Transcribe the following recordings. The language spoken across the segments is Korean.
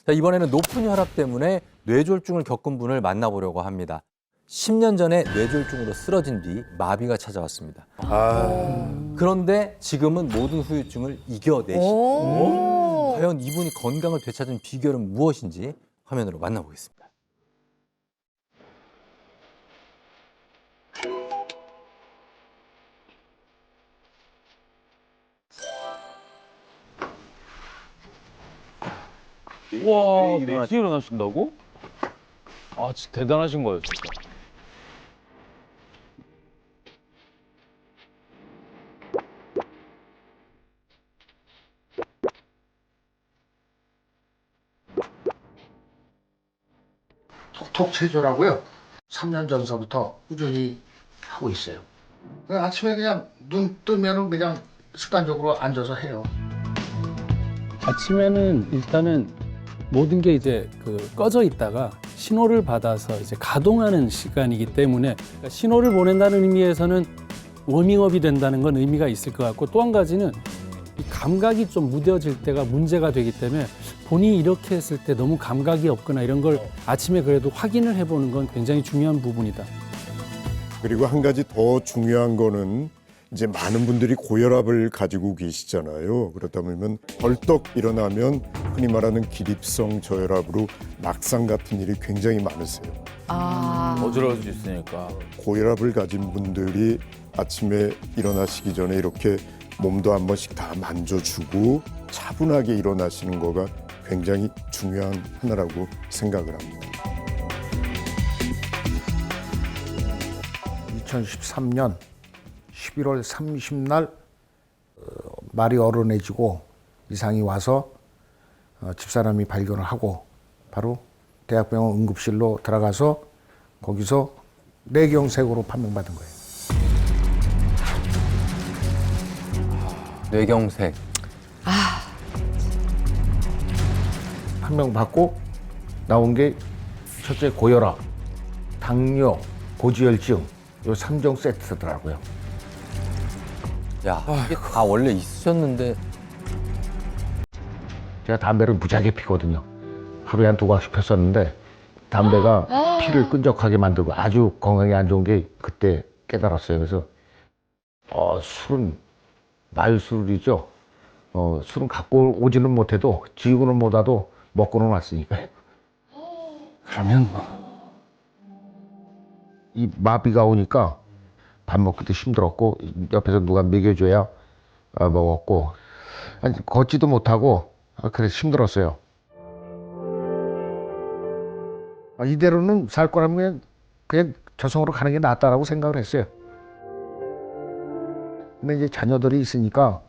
자, 이번에는 높은 혈압 때문에 뇌졸중을 겪은 분을 만나보려고 합니다. 10년 전에 뇌졸중으로 쓰러진 뒤 마비가 찾아왔습니다. 그런데 지금은 모든 후유증을 이겨내시고 과연 이분이 건강을 되찾은 비결은 무엇인지 화면으로 만나보겠습니다. 와, 4시에 일어나신다고? 아, 진짜 대단하신 거예요, 진짜. 톡톡 체조라고요. 3년 전서부터 꾸준히 하고 있어요. 아침에 그냥 눈 뜨면은 그냥 습관적으로 앉아서 해요. 아침에는 일단은 모든 게 이제 꺼져 있다가 신호를 받아서 이제 가동하는 시간이기 때문에 그러니까 신호를 보낸다는 의미에서는 워밍업이 된다는 건 의미가 있을 것 같고 또 한 가지는 이 감각이 좀 무뎌질 때가 문제가 되기 때문에 본인이 이렇게 했을 때 너무 감각이 없거나 이런 걸 아침에 그래도 확인을 해보는 건 굉장히 중요한 부분이다. 그리고 한 가지 더 중요한 거는 이제 많은 분들이 고혈압을 가지고 계시잖아요. 그렇다 보면 벌떡 일어나면 흔히 말하는 기립성 저혈압으로 낙상 같은 일이 굉장히 많으세요. 어지러울 수 있으니까. 고혈압을 가진 분들이 아침에 일어나시기 전에 이렇게 몸도 한 번씩 다 만져주고 차분하게 일어나시는 거가 굉장히 중요한 하나라고 생각을 합니다. 2013년 11월 30날 말이 어른해지고 이상이 와서 집사람이 발견을 하고 바로 대학병원 응급실로 들어가서 거기서 뇌경색으로 판명받은 거예요. 뇌경색. 판명받고 나온 게 첫째 고혈압, 당뇨, 고지혈증 요 3종 세트더라고요. 야, 이게 다 원래 있으셨는데 제가 담배를 무지하게 피거든요. 하루에 한 2가씩 폈었는데 담배가 피를 끈적하게 만들고 아주 건강에 안 좋은 게 그때 깨달았어요. 그래서 술은 말술이죠. 술은 갖고 오지는 못해도 지우고는 못하도 먹고는 왔으니까요. 그러면 이 마비가 오니까 밥 먹기도 힘들었고 옆에서 누가 먹여줘야 먹었고 아니, 걷지도 못하고 그래서 힘들었어요. 이대로는 살 거라면 그냥 저승으로 가는 게 낫다라고 생각을 했어요. 근데 이제 자녀들이 있으니까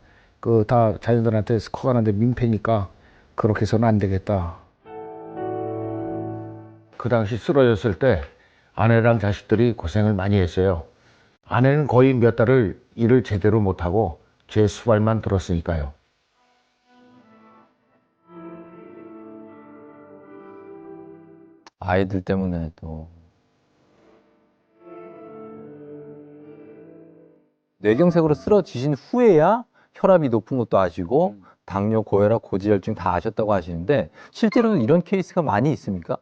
다 자녀들한테 커가는데 민폐니까 그렇게 해서는 안 되겠다. 그 당시 쓰러졌을 때 아내랑 자식들이 고생을 많이 했어요. 아내는 거의 몇 달을 일을 제대로 못하고 제 수발만 들었으니까요. 아이들 때문에 또 뇌경색으로 쓰러지신 후에야 혈압이 높은 것도 아시고 당뇨, 고혈압, 고지혈증 다 아셨다고 하시는데 실제로는 이런 케이스가 많이 있습니까?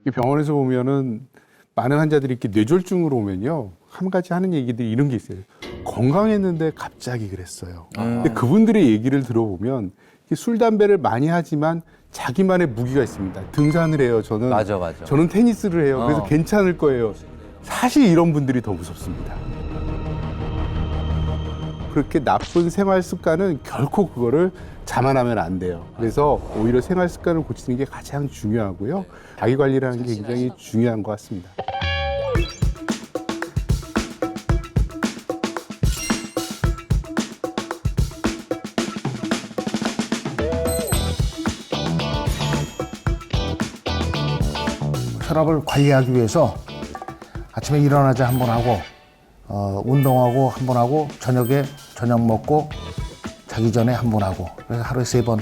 이 병원에서 보면은 많은 환자들이 이렇게 뇌졸중으로 오면요. 한 가지 하는 얘기들이 이런 게 있어요. 건강했는데 갑자기 그랬어요. 근데 그분들의 얘기를 들어보면 술, 담배를 많이 하지만 자기만의 무기가 있습니다. 등산을 해요. 맞아. 저는 테니스를 해요. 그래서 괜찮을 거예요. 사실 이런 분들이 더 무섭습니다. 그렇게 나쁜 생활 습관은 결코 그거를 자만하면 안 돼요. 그래서 오히려 생활 습관을 고치는 게 가장 중요하고요. 자기 관리를 하는 게 굉장히 중요한 것 같습니다. 혈압을 관리하기 위해서 아침에 일어나자 한 번 하고 운동하고 한 번 하고 저녁에 저녁 먹고 자기 전에 한 번 하고 그래서 하루에 3번.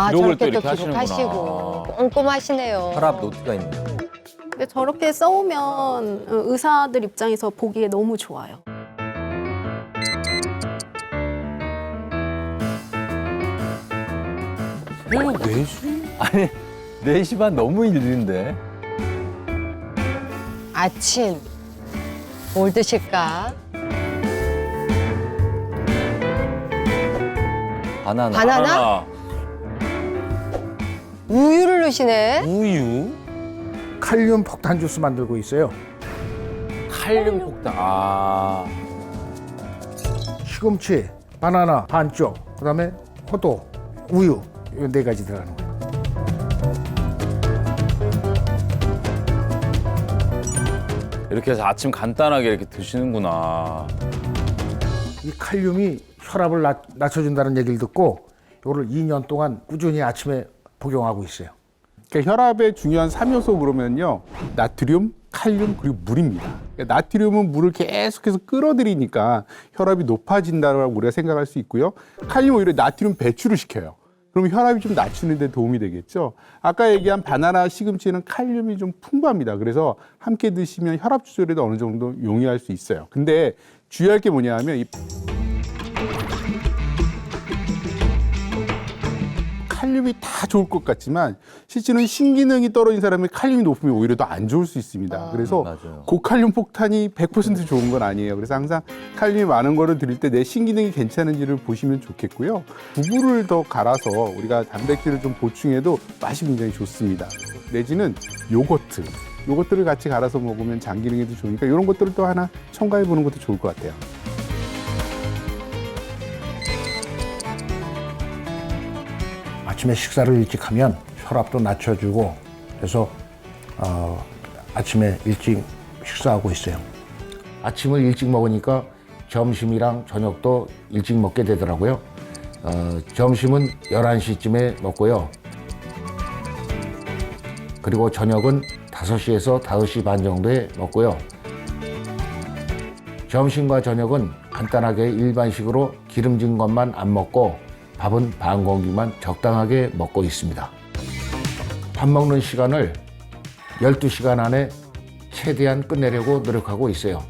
기록을 또 저렇게 또 이렇게 하시는구나. 기록하시고 꼼꼼하시네요. 혈압 노트가 있네요. 근데 저렇게 써오면 의사들 입장에서 보기에 너무 좋아요. 새벽 4시? 아니 4시 반 너무 일인데. 아침 뭘 드실까? 바나나? 우유를 넣으시네. 우유? 칼륨 폭탄 주스 만들고 있어요. 칼륨 폭탄. 아. 시금치, 바나나 반쪽, 그다음에 포도, 우유 이 4가지 들어가는 거예요. 이렇게 해서 아침 간단하게 이렇게 드시는구나. 이 칼륨이 혈압을 낮춰준다는 얘기를 듣고 이거를 2년 동안 꾸준히 아침에 복용하고 있어요. 그러니까 혈압의 중요한 3요소 그러면요. 나트륨, 칼륨, 그리고 물입니다. 그러니까 나트륨은 물을 계속해서 끌어들이니까 혈압이 높아진다고 우리가 생각할 수 있고요. 칼륨은 오히려 나트륨 배출을 시켜요. 그럼 혈압이 좀 낮추는 데 도움이 되겠죠. 아까 얘기한 바나나, 시금치는 칼륨이 좀 풍부합니다. 그래서 함께 드시면 혈압 조절에도 어느 정도 용이할 수 있어요. 근데 주의할 게 뭐냐 하면 이 칼륨이 다 좋을 것 같지만 실제로는 신기능이 떨어진 사람이 칼륨이 높으면 오히려 더 안 좋을 수 있습니다. 그래서 맞아요. 고칼륨 폭탄이 100% 좋은 건 아니에요. 그래서 항상 칼륨이 많은 거를 드릴 때 내 신기능이 괜찮은지를 보시면 좋겠고요. 두부를 더 갈아서 우리가 단백질을 좀 보충해도 맛이 굉장히 좋습니다. 내지는 요거트를 같이 갈아서 먹으면 장 기능에도 좋으니까 이런 것들을 또 하나 첨가해 보는 것도 좋을 것 같아요. 아침에 식사를 일찍 하면 혈압도 낮춰주고 그래서 아침에 일찍 식사하고 있어요. 아침을 일찍 먹으니까 점심이랑 저녁도 일찍 먹게 되더라고요. 점심은 11시쯤에 먹고요. 그리고 저녁은 5시에서 5시 반 정도에 먹고요. 점심과 저녁은 간단하게 일반식으로 기름진 것만 안 먹고 밥은 반 공기만 적당하게 먹고 있습니다. 밥 먹는 시간을 12시간 안에 최대한 끝내려고 노력하고 있어요.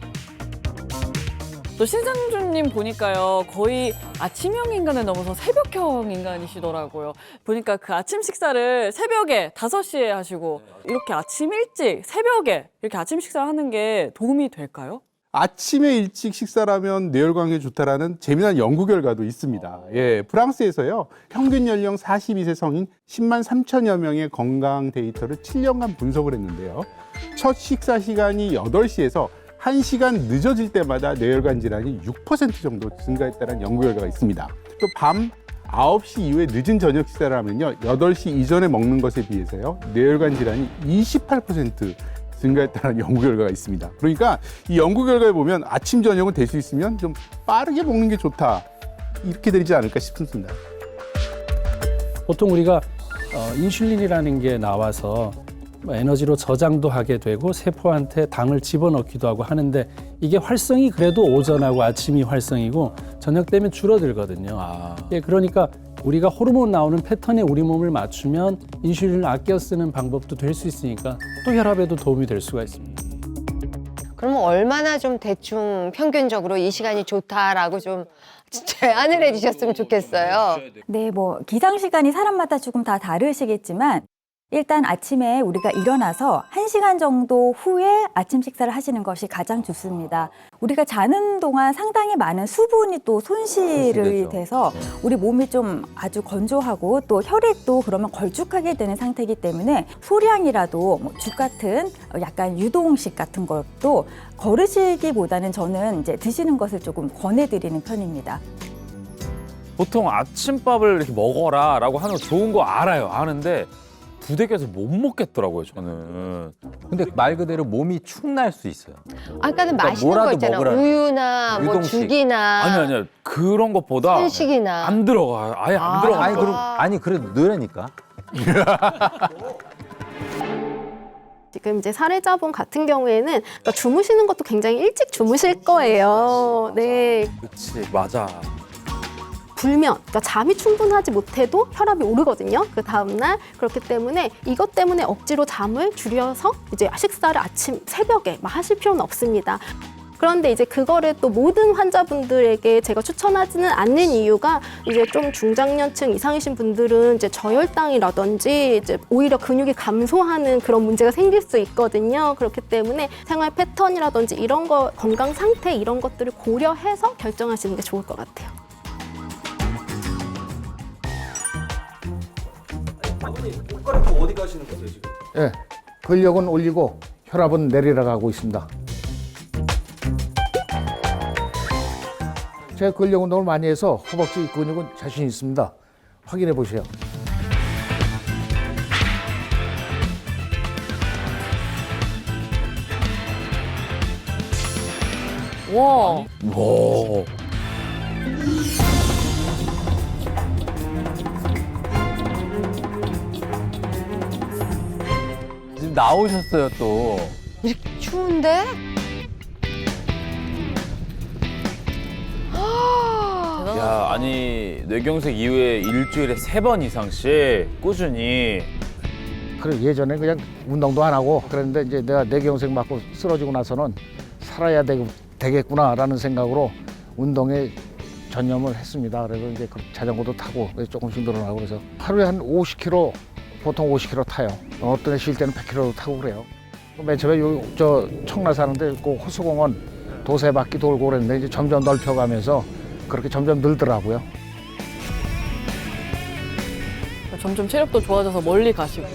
또 신상준님 보니까요, 거의 아침형 인간을 넘어서 새벽형 인간이시더라고요. 보니까 그 아침 식사를 새벽에 5시에 하시고 이렇게 아침 일찍 새벽에 이렇게 아침 식사를 하는 게 도움이 될까요? 아침에 일찍 식사를 하면 뇌혈관에 좋다라는 재미난 연구 결과도 있습니다. 예, 프랑스에서요, 평균 연령 42세 성인 10만 3천여 명의 건강 데이터를 7년간 분석을 했는데요. 첫 식사 시간이 8시에서 1시간 늦어질 때마다 뇌혈관 질환이 6% 정도 증가했다는 연구 결과가 있습니다. 또 밤 9시 이후에 늦은 저녁 식사를 하면요, 8시 이전에 먹는 것에 비해서요, 뇌혈관 질환이 28% 증가했다는 연구 결과가 있습니다. 그러니까 이 연구 결과에 보면 아침 저녁은 될 수 있으면 좀 빠르게 먹는 게 좋다, 이렇게 되지 않을까 싶습니다. 보통 우리가 인슐린이라는 게 나와서 에너지로 저장도 하게 되고 세포한테 당을 집어넣기도 하고 하는데 이게 활성이 그래도 오전하고 아침이 활성이고 저녁 되면 줄어들거든요. 예, 그러니까 우리가 호르몬 나오는 패턴에 우리 몸을 맞추면 인슐린을 아껴 쓰는 방법도 될 수 있으니까 또 혈압에도 도움이 될 수가 있습니다. 그러면 얼마나 좀 대충 평균적으로 이 시간이 좋다라고 좀 제안을 해주셨으면 좋겠어요. 네, 뭐 기상 시간이 사람마다 조금 다 다르시겠지만 일단 아침에 우리가 일어나서 1시간 정도 후에 아침 식사를 하시는 것이 가장 좋습니다. 우리가 자는 동안 상당히 많은 수분이 또 손실이 손실되죠. 돼서 우리 몸이 좀 아주 건조하고 또 혈액도 그러면 걸쭉하게 되는 상태이기 때문에 소량이라도 뭐 죽 같은 약간 유동식 같은 것도 거르시기보다는 저는 이제 드시는 것을 조금 권해드리는 편입니다. 보통 아침밥을 이렇게 먹어라라고 하는 거 좋은 거 알아요. 아는데 부대껴서 못 먹겠더라고요, 저는. 근데 말 그대로 몸이 축날 수 있어요. 아까는 그러니까 맛있는 거 뭐라도 있잖아. 먹으라는 우유나 뭐 유동식. 죽이나 아니야. 그런 것보다 한식이나. 안 들어가요. 아예 안 들어가. 아니 그럼 아니 그래도 넣으라니까. 지금 이제 사례자분 같은 경우에는 그러니까 주무시는 것도 굉장히 일찍 주무실 거예요. 네. 그렇지, 맞아. 불면, 그러니까 잠이 충분하지 못해도 혈압이 오르거든요. 그 다음날. 그렇기 때문에 이것 때문에 억지로 잠을 줄여서 이제 식사를 아침 새벽에 막 하실 필요는 없습니다. 그런데 이제 그거를 또 모든 환자분들에게 제가 추천하지는 않는 이유가 이제 좀 중장년층 이상이신 분들은 이제 저혈당이라든지 이제 오히려 근육이 감소하는 그런 문제가 생길 수 있거든요. 그렇기 때문에 생활 패턴이라든지 이런 거, 건강 상태 이런 것들을 고려해서 결정하시는 게 좋을 것 같아요. 예, 근력은 올리고 혈압은 내리러 가고 있습니다. 제가 근력 운동을 많이 해서 허벅지 근육은 자신 있습니다. 확인해 보세요. 와. 와. 지금 나오셨어요 또. 이렇게 추운데? 야, 아니 뇌경색 이후에 일주일에 3번 이상씩 꾸준히. 그래 예전에 그냥 운동도 안 하고 그랬는데 이제 내가 뇌경색 맞고 쓰러지고 나서는 살아야 되겠구나라는 생각으로 운동에 전념을 했습니다. 그래서 이제 자전거도 타고 조금씩 늘어나고 그래서 하루에 한 50km, 보통 50km 타요. 어떤 애 쉴 때는 100km도 타고 그래요. 맨 처음에 저 청라 사는데 그 호수공원 도세 바퀴 돌고 그랬는데 이제 점점 넓혀가면서 그렇게 점점 늘더라고요. 점점 체력도 좋아져서 멀리 가시고.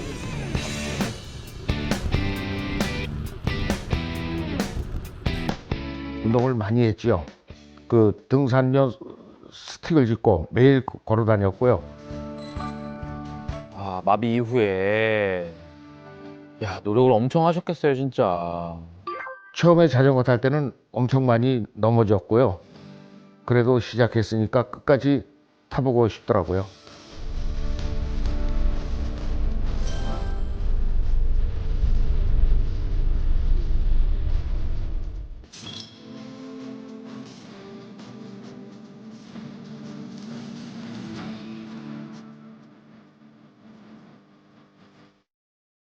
운동을 많이 했죠. 그 등산로 스틱을 짚고 매일 걸어 다녔고요. 아, 마비 이후에. 야, 노력을 엄청 하셨겠어요, 진짜. 처음에 자전거 탈 때는 엄청 많이 넘어졌고요. 그래도 시작했으니까 끝까지 타보고 싶더라고요.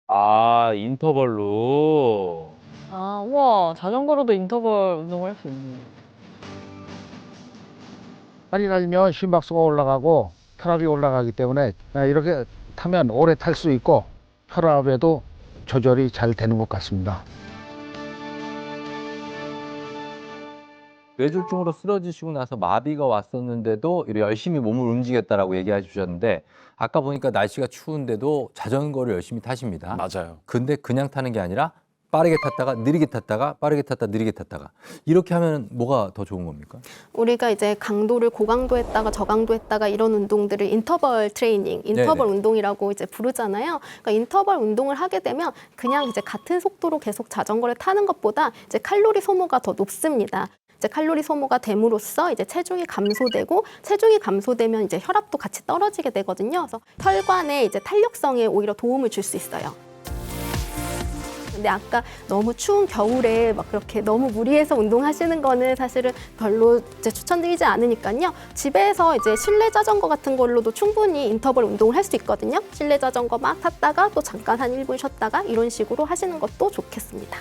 아, 인터벌로. 아, 우와. 자전거로도 인터벌 운동을 할 수 있네. 빨리 달리면 심박수가 올라가고 혈압이 올라가기 때문에 이렇게 타면 오래 탈 수 있고 혈압에도 조절이 잘 되는 것 같습니다. 뇌졸중으로 쓰러지시고 나서 마비가 왔었는데도 이렇게 열심히 몸을 움직였다라고 얘기해 주셨는데 아까 보니까 날씨가 추운데도 자전거를 열심히 타십니다. 맞아요. 근데 그냥 타는 게 아니라 빠르게 탔다가 느리게 탔다가 빠르게 탔다 느리게 탔다가 이렇게 하면 뭐가 더 좋은 겁니까? 우리가 이제 강도를 고강도 했다가 저강도 했다가 이런 운동들을 인터벌 트레이닝, 인터벌 네네. 운동이라고 이제 부르잖아요. 그러니까 인터벌 운동을 하게 되면 그냥 이제 같은 속도로 계속 자전거를 타는 것보다 이제 칼로리 소모가 더 높습니다. 이제 칼로리 소모가 됨으로써 이제 체중이 감소되고 체중이 감소되면 이제 혈압도 같이 떨어지게 되거든요. 그래서 혈관의 이제 탄력성에 오히려 도움을 줄 수 있어요. 근데 아까 너무 추운 겨울에 막 그렇게 너무 무리해서 운동하시는 거는 사실은 별로 이제 추천드리지 않으니까요. 집에서 이제 실내 자전거 같은 걸로도 충분히 인터벌 운동을 할 수 있거든요. 실내 자전거 막 탔다가 또 잠깐 한 1분 쉬었다가 이런 식으로 하시는 것도 좋겠습니다.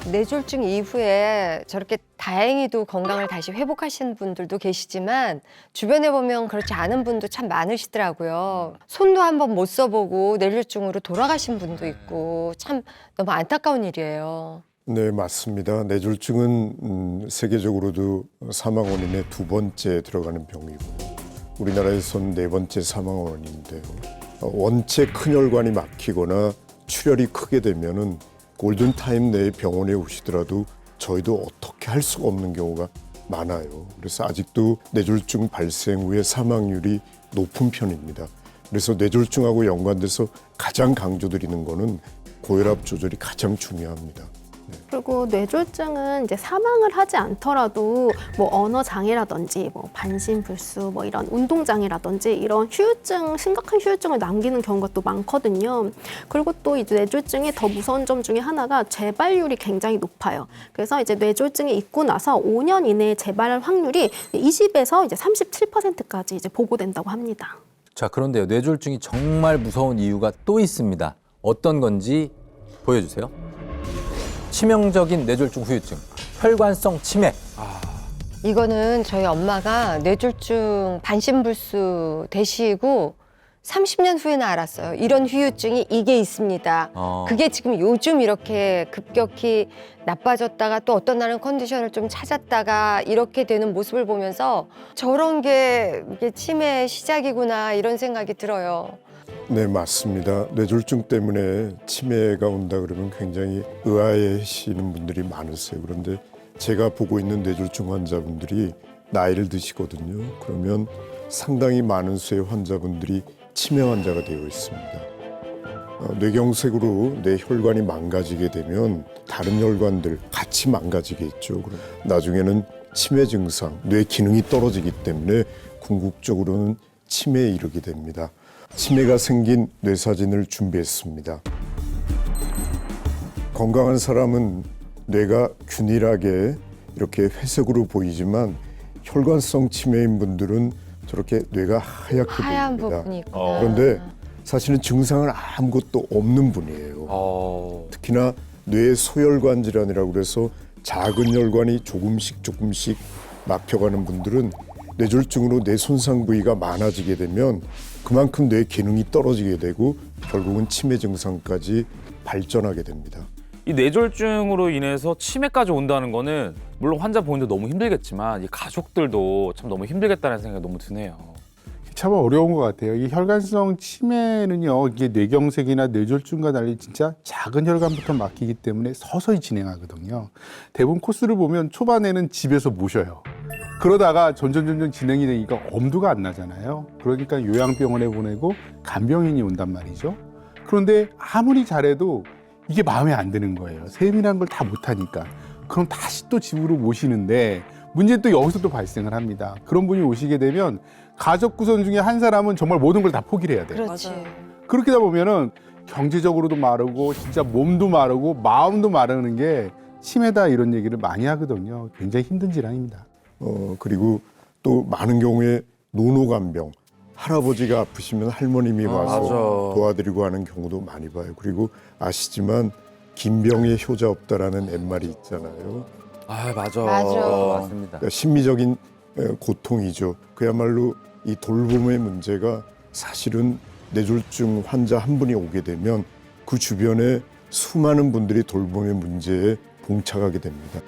뇌졸중 이후에 저렇게 다행히도 건강을 다시 회복하시는 분들도 계시지만 주변에 보면 그렇지 않은 분도 참 많으시더라고요. 손도 한번 못 써보고 뇌졸중으로 돌아가신 분도 있고 참 너무 안타까운 일이에요. 네, 맞습니다. 뇌졸중은 세계적으로도 사망 원인의 2번째 들어가는 병이고 우리나라에선 4번째 사망 원인인데요. 원체 큰 혈관이 막히거나 출혈이 크게 되면은 골든타임 내에 병원에 오시더라도 저희도 어떻게 할 수가 없는 경우가 많아요. 그래서 아직도 뇌졸중 발생 후에 사망률이 높은 편입니다. 그래서 뇌졸중하고 연관돼서 가장 강조드리는 거는 고혈압 조절이 가장 중요합니다. 그리고 뇌졸중은 이제 사망을 하지 않더라도 뭐 언어 장애라든지 뭐 반신불수 뭐 이런 운동 장애라든지 이런 후유증, 심각한 후유증을 남기는 경우가 또 많거든요. 그리고 또 이제 뇌졸중의 더 무서운 점 중에 하나가 재발률이 굉장히 높아요. 그래서 이제 뇌졸중이 있고 나서 5년 이내에 재발할 확률이 20에서 이제 37%까지 이제 보고된다고 합니다. 자, 그런데요. 뇌졸중이 정말 무서운 이유가 또 있습니다. 어떤 건지 보여주세요. 치명적인 뇌졸중 후유증, 혈관성 치매. 이거는 저희 엄마가 뇌졸중 반신불수 되시고 30년 후에는 알았어요. 이런 후유증이 이게 있습니다. 그게 지금 요즘 이렇게 급격히 나빠졌다가 또 어떤 날은 컨디션을 좀 찾았다가 이렇게 되는 모습을 보면서 저런 게 이게 치매의 시작이구나 이런 생각이 들어요. 네, 맞습니다. 뇌졸중 때문에 치매가 온다 그러면 굉장히 의아해하시는 분들이 많으세요. 그런데 제가 보고 있는 뇌졸중 환자분들이 나이를 드시거든요. 그러면 상당히 많은 수의 환자분들이 치매 환자가 되어 있습니다. 뇌경색으로 뇌 혈관이 망가지게 되면 다른 혈관들 같이 망가지겠죠. 그럼 나중에는 치매 증상, 뇌 기능이 떨어지기 때문에 궁극적으로는 치매에 이르게 됩니다. 치매가 생긴 뇌사진을 준비했습니다. 건강한 사람은 뇌가 균일하게 이렇게 회색으로 보이지만 혈관성 치매인 분들은 저렇게 뇌가 하얗게 하얀 보입니다. 부분이 있구나. 그런데 사실은 증상은 아무것도 없는 분이에요. 특히나 뇌 소혈관 질환이라고 그래서 작은 혈관이 조금씩 막혀가는 분들은 뇌졸중으로 뇌 손상 부위가 많아지게 되면 그만큼 뇌 기능이 떨어지게 되고 결국은 치매 증상까지 발전하게 됩니다. 이 뇌졸중으로 인해서 치매까지 온다는 거는 물론 환자 보는데 너무 힘들겠지만 이 가족들도 참 너무 힘들겠다는 생각이 너무 드네요. 참 어려운 것 같아요. 이 혈관성 치매는요, 이게 뇌경색이나 뇌졸중과 달리 진짜 작은 혈관부터 막히기 때문에 서서히 진행하거든요. 대부분 코스를 보면 초반에는 집에서 모셔요. 그러다가 점점 진행이 되니까 엄두가 안 나잖아요. 그러니까 요양병원에 보내고 간병인이 온단 말이죠. 그런데 아무리 잘해도 이게 마음에 안 드는 거예요. 세밀한 걸 다 못하니까. 그럼 다시 또 집으로 모시는데 문제는 또 여기서 또 발생을 합니다. 그런 분이 오시게 되면 가족 구성 중에 한 사람은 정말 모든 걸 다 포기를 해야 돼요. 그렇지. 그렇게 되다 보면은 경제적으로도 마르고 진짜 몸도 마르고 마음도 마르는 게 치매다 이런 얘기를 많이 하거든요. 굉장히 힘든 질환입니다. 그리고 또 많은 경우에 노노간병, 할아버지가 아프시면 할머님이 와서 맞아. 도와드리고 하는 경우도 많이 봐요. 그리고 아시지만 긴병에 효자 없다라는 옛말이 있잖아요. 아 맞아. 맞습니다. 그러니까 심리적인 고통이죠. 그야말로 이 돌봄의 문제가 사실은 뇌졸중 환자 한 분이 오게 되면 그 주변에 수많은 분들이 돌봄의 문제에 봉착하게 됩니다.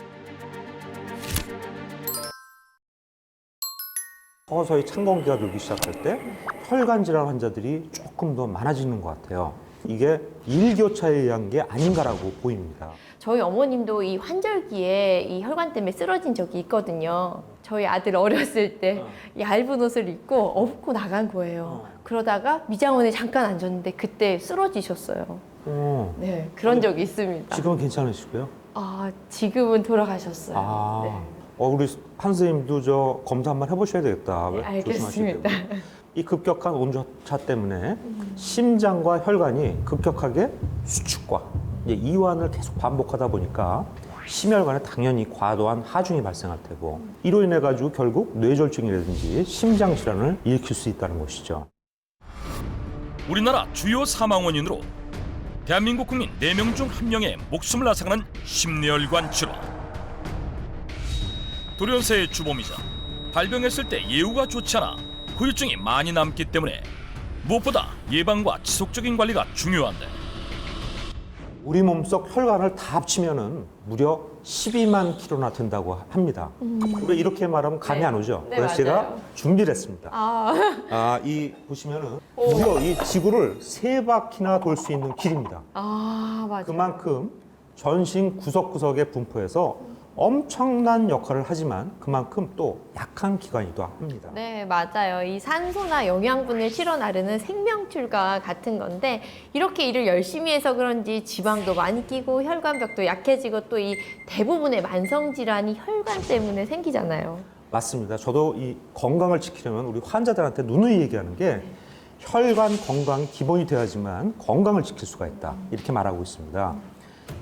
서서히 창건기가 돌기 시작할 때 혈관 질환 환자들이 조금 더 많아지는 것 같아요. 이게 일교차에 의한 게 아닌가라고 보입니다. 저희 어머님도 이 환절기에 이 혈관 때문에 쓰러진 적이 있거든요. 저희 아들 어렸을 때 얇은 옷을 입고 업고 나간 거예요. 그러다가 미장원에 잠깐 앉았는데 그때 쓰러지셨어요. 네, 그런 적이 있습니다. 지금은 괜찮으시고요? 아, 지금은 돌아가셨어요. 아, 네. 우리 한 선생님도 저 검사 한번 해보셔야 되겠다. 네, 알겠습니다. 이 급격한 온도차 때문에 심장과 혈관이 급격하게 수축과 이완을 계속 반복하다 보니까 심혈관에 당연히 과도한 하중이 발생할 테고 이로 인해 가지고 결국 뇌졸중이라든지 심장 질환을 일으킬 수 있다는 것이죠. 우리나라 주요 사망 원인으로 대한민국 국민 4명 중 1명의 목숨을 앗아가는 심뇌혈관 질환. 돌연사의 주범이자 발병했을 때 예후가 좋지 않아 후유증이 많이 남기 때문에 무엇보다 예방과 지속적인 관리가 중요한데 우리 몸속 혈관을 다 합치면은 무려 12만 킬로나 된다고 합니다. 우리 이렇게 말하면 감이 안 오죠. 네, 그래서 맞아요. 제가 준비를 했습니다. 이 보시면은 무려 이 지구를 3바퀴나 돌 수 있는 길입니다. 맞아요. 그만큼 전신 구석구석에 분포해서 엄청난 역할을 하지만 그만큼 또 약한 기관이기도 합니다. 네, 맞아요. 이 산소나 영양분을 실어 나르는 생명줄과 같은 건데 이렇게 일을 열심히 해서 그런지 지방도 많이 끼고 혈관벽도 약해지고 또 이 대부분의 만성 질환이 혈관 때문에 생기잖아요. 맞습니다. 저도 이 건강을 지키려면 우리 환자들한테 누누이 얘기하는 게 혈관 건강이 기본이 돼야지만 건강을 지킬 수가 있다. 이렇게 말하고 있습니다.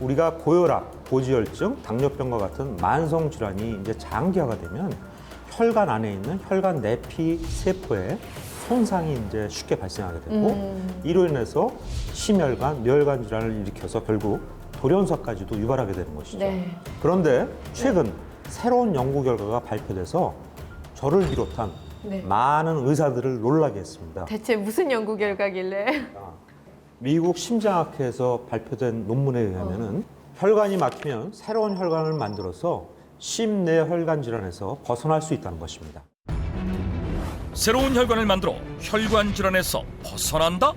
우리가 고혈압, 고지혈증, 당뇨병과 같은 만성 질환이 이제 장기화가 되면 혈관 안에 있는 혈관 내피 세포에 손상이 이제 쉽게 발생하게 되고 이로 인해서 심혈관, 뇌혈관 질환을 일으켜서 결국 돌연사까지도 유발하게 되는 것이죠. 네. 그런데 최근 새로운 연구 결과가 발표돼서 저를 비롯한 네. 많은 의사들을 놀라게 했습니다. 대체 무슨 연구 결과길래? 미국 심장학회에서 발표된 논문에 의하면은 혈관이 막히면 새로운 혈관을 만들어서 심내 혈관 질환에서 벗어날 수 있다는 것입니다. 새로운 혈관을 만들어 혈관 질환에서 벗어난다?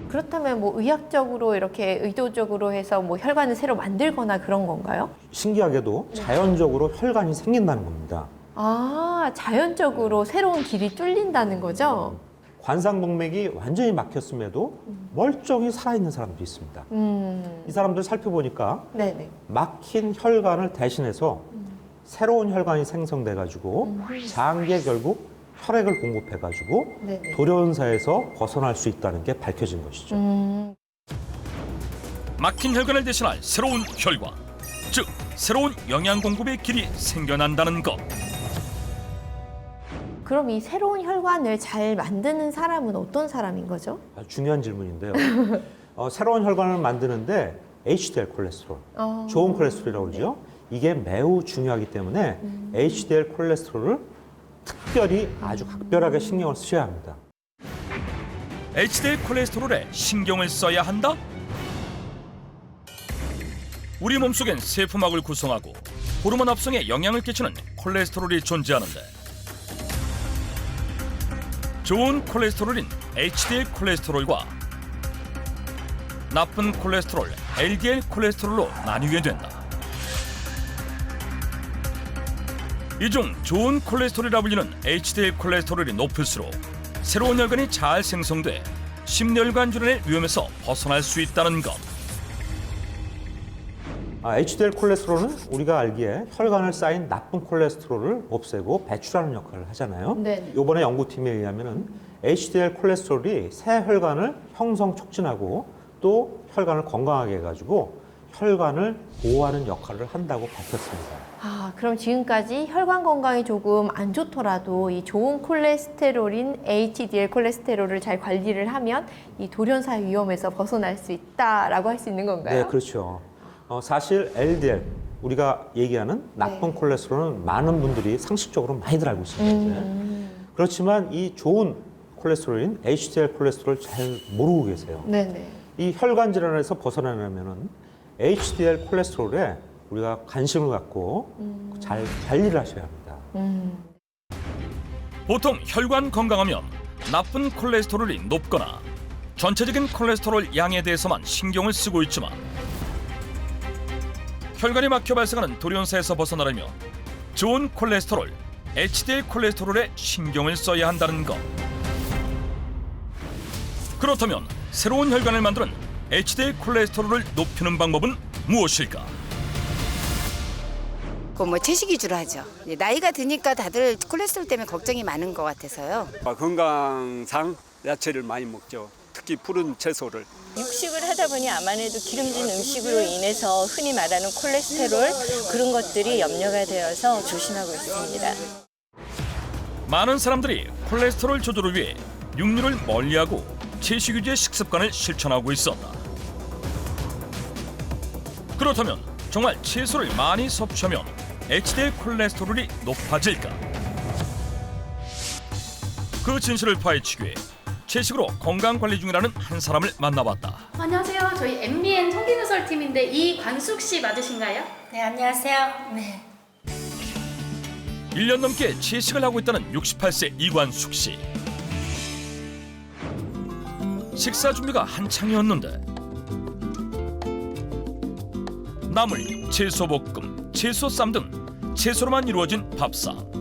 그렇다면 뭐 의학적으로 이렇게 의도적으로 해서 뭐 혈관을 새로 만들거나 그런 건가요? 신기하게도 자연적으로 혈관이 생긴다는 겁니다. 아, 자연적으로 새로운 길이 뚫린다는 거죠? 관상동맥이 완전히 막혔음에도 멀쩡히 살아있는 사람들이 있습니다. 이 사람들 살펴보니까 네네. 막힌 혈관을 대신해서 새로운 혈관이 생성돼가지고 장기에 결국 혈액을 공급해가지고 네네. 돌연사에서 벗어날 수 있다는 게 밝혀진 것이죠. 막힌 혈관을 대신할 새로운 혈관, 즉 새로운 영양 공급의 길이 생겨난다는 것. 그럼 이 새로운 혈관을 잘 만드는 사람은 어떤 사람인 거죠? 아주 중요한 질문인데요. 새로운 혈관을 만드는데 HDL 콜레스테롤, 좋은 콜레스테롤이라고 그러죠. 이게 매우 중요하기 때문에 HDL 콜레스테롤을 특별히 아주 각별하게 신경을 쓰셔야 합니다. HDL 콜레스테롤에 신경을 써야 한다? 우리 몸속엔 세포막을 구성하고 호르몬 합성에 영향을 끼치는 콜레스테롤이 존재하는데 좋은 콜레스테롤인 HDL 콜레스테롤과 나쁜 콜레스테롤 LDL 콜레스테롤로 나뉘게 된다. 이 중 좋은 콜레스테롤이라 불리는 HDL 콜레스테롤이 높을수록 새로운 혈관이 잘 생성돼 심혈관 질환의 위험에서 벗어날 수 있다는 것. HDL 콜레스테롤은 우리가 알기에 혈관을 쌓인 나쁜 콜레스테롤을 없애고 배출하는 역할을 하잖아요. 네. 이번에 연구팀에 의하면은 HDL 콜레스테롤이 새 혈관을 형성 촉진하고 또 혈관을 건강하게 해가지고 혈관을 보호하는 역할을 한다고 밝혔습니다. 아, 그럼 지금까지 혈관 건강이 조금 안 좋더라도 이 좋은 콜레스테롤인 HDL 콜레스테롤을 잘 관리를 하면 이 돌연사 위험에서 벗어날 수 있다라고 할 수 있는 건가요? 네, 그렇죠. 사실 LDL, 우리가 얘기하는 나쁜 콜레스테롤은 많은 분들이 상식적으로 많이들 알고 있습니다. 그렇지만 이 좋은 콜레스테롤인 HDL 콜레스테롤 잘 모르고 계세요. 네네. 이 혈관 질환에서 벗어나려면은 HDL 콜레스테롤에 우리가 관심을 갖고 잘 관리를 하셔야 합니다. 보통 혈관 건강하면 나쁜 콜레스테롤이 높거나 전체적인 콜레스테롤 양에 대해서만 신경을 쓰고 있지만 혈관이 막혀 발생하는 돌연사에서 벗어나려면 좋은 콜레스테롤, HDL 콜레스테롤에 신경을 써야 한다는 것. 그렇다면 새로운 혈관을 만드는 HDL 콜레스테롤을 높이는 방법은 무엇일까? 뭐 채식 위주로 하죠. 나이가 드니까 다들 콜레스테롤 때문에 걱정이 많은 것 같아서요. 건강상 야채를 많이 먹죠. 특히 푸른 채소를. 육식을 하다 보니 아무래도 기름진 음식으로 인해서 흔히 말하는 콜레스테롤 그런 것들이 염려가 되어서 조심하고 있습니다. 많은 사람들이 콜레스테롤 조절을 위해 육류를 멀리하고 채식 위주의 식습관을 실천하고 있었다. 그렇다면 정말 채소를 많이 섭취하면 HDL 콜레스테롤이 높아질까? 그 진실을 파헤치기 위해 채식으로 건강관리 중이라는 한 사람을 만나봤다. 안녕하세요. 저희 MBN 성기누설 팀인데 이관숙 씨 맞으신가요? 네, 안녕하세요. 네. 1년 넘게 채식을 하고 있다는 68세 이관숙 씨. 식사 준비가 한창이었는데 나물, 채소볶음, 채소쌈 등 채소로만 이루어진 밥상.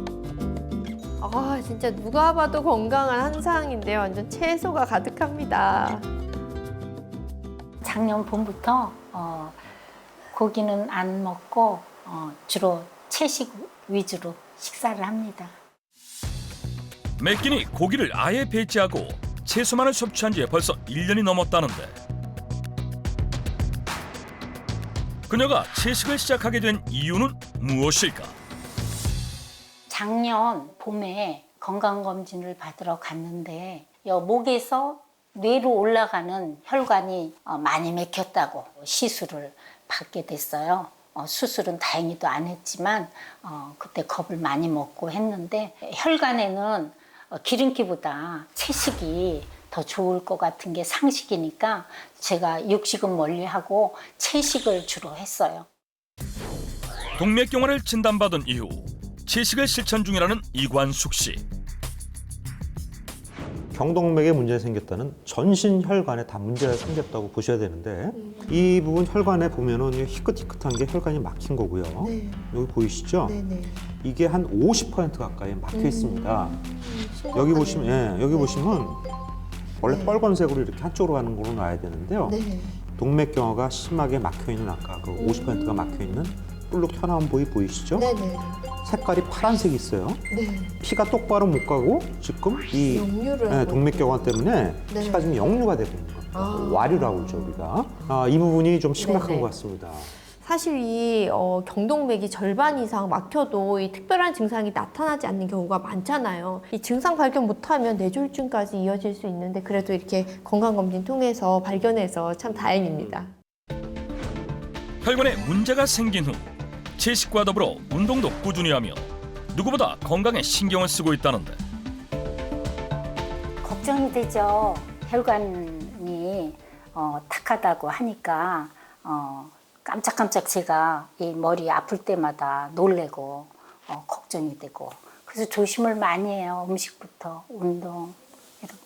아, 진짜 누가 봐도 건강한 한상인데요. 완전 채소가 가득합니다. 작년 봄부터 고기는 안 먹고 주로 채식 위주로 식사를 합니다. 매 끼니 고기를 아예 배제하고 채소만을 섭취한 지 벌써 1년이 넘었다는데 그녀가 채식을 시작하게 된 이유는 무엇일까? 작년 봄에 건강검진을 받으러 갔는데 목에서 뇌로 올라가는 혈관이 많이 막혔다고 시술을 받게 됐어요. 수술은 다행히도 안 했지만 그때 겁을 많이 먹고 했는데 혈관에는 기름기보다 채식이 더 좋을 것 같은 게 상식이니까 제가 육식은 멀리하고 채식을 주로 했어요. 동맥경화를 진단받은 이후 채식을 실천 중이라는 이관숙 씨. 경동맥에 문제가 생겼다는 전신 혈관에 다 문제가 생겼다고 보셔야 되는데 이 부분 혈관에 보면은 희끗희끗한 게 혈관이 막힌 거고요. 여기 보이시죠? 이게 한 50% 가까이 막혀 있습니다. 여기 보시면 여기 보시면 원래 빨간색으로 이렇게 한쪽으로 가는 걸로 놔야 되는데요. 동맥경화가 심하게 막혀 있는 아까 그 50%가 막혀 있는 볼록 튀어나온 부위 보이시죠? 색깔이 파란색이 있어요. 피가 똑바로 못 가고 지금 이 동맥경화 때문에 피가 좀 역류가 되고 있는 겁니다. 와류라고 그러죠 우리가. 이 부분이 좀 심각한 것 같습니다. 사실 이 경동맥이 절반 이상 막혀도 이 특별한 증상이 나타나지 않는 경우가 많잖아요. 이 증상 발견 못하면 뇌졸중까지 이어질 수 있는데 그래도 이렇게 건강검진 통해서 발견해서 참 다행입니다. 혈관에 문제가 생긴 후 채식과 더불어 운동도 꾸준히 하며 누구보다 건강에 신경을 쓰고 있다는데 걱정이 되죠. 혈관이 탁하다고 하니까 깜짝깜짝 제가 이 머리 아플 때마다 놀래고 걱정이 되고 그래서 조심을 많이 해요. 음식부터 운동 이런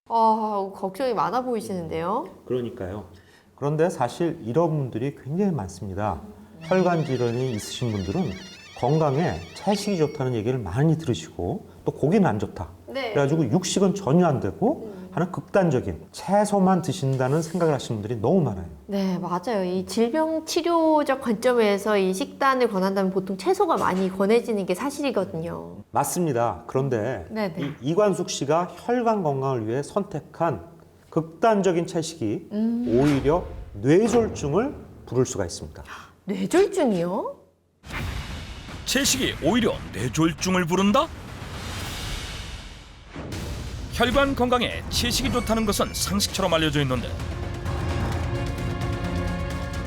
거. 걱정이 많아 보이시는데요. 그러니까요. 그런데 사실 이런 분들이 굉장히 많습니다. 혈관 질환이 있으신 분들은 건강에 채식이 좋다는 얘기를 많이 들으시고 또 고기는 안 좋다. 그래가지고 육식은 전혀 안 되고 하는 극단적인 채소만 드신다는 생각을 하시는 분들이 너무 많아요. 네, 맞아요. 이 질병 치료적 관점에서 이 식단을 권한다면 보통 채소가 많이 권해지는 게 사실이거든요. 맞습니다. 그런데 이 이관숙 씨가 혈관 건강을 위해 선택한 극단적인 채식이 오히려 뇌졸중을 부를 수가 있습니다. 뇌졸중이요? 채식이 오히려 뇌졸중을 부른다? 혈관 건강에 채식이 좋다는 것은 상식처럼 알려져 있는데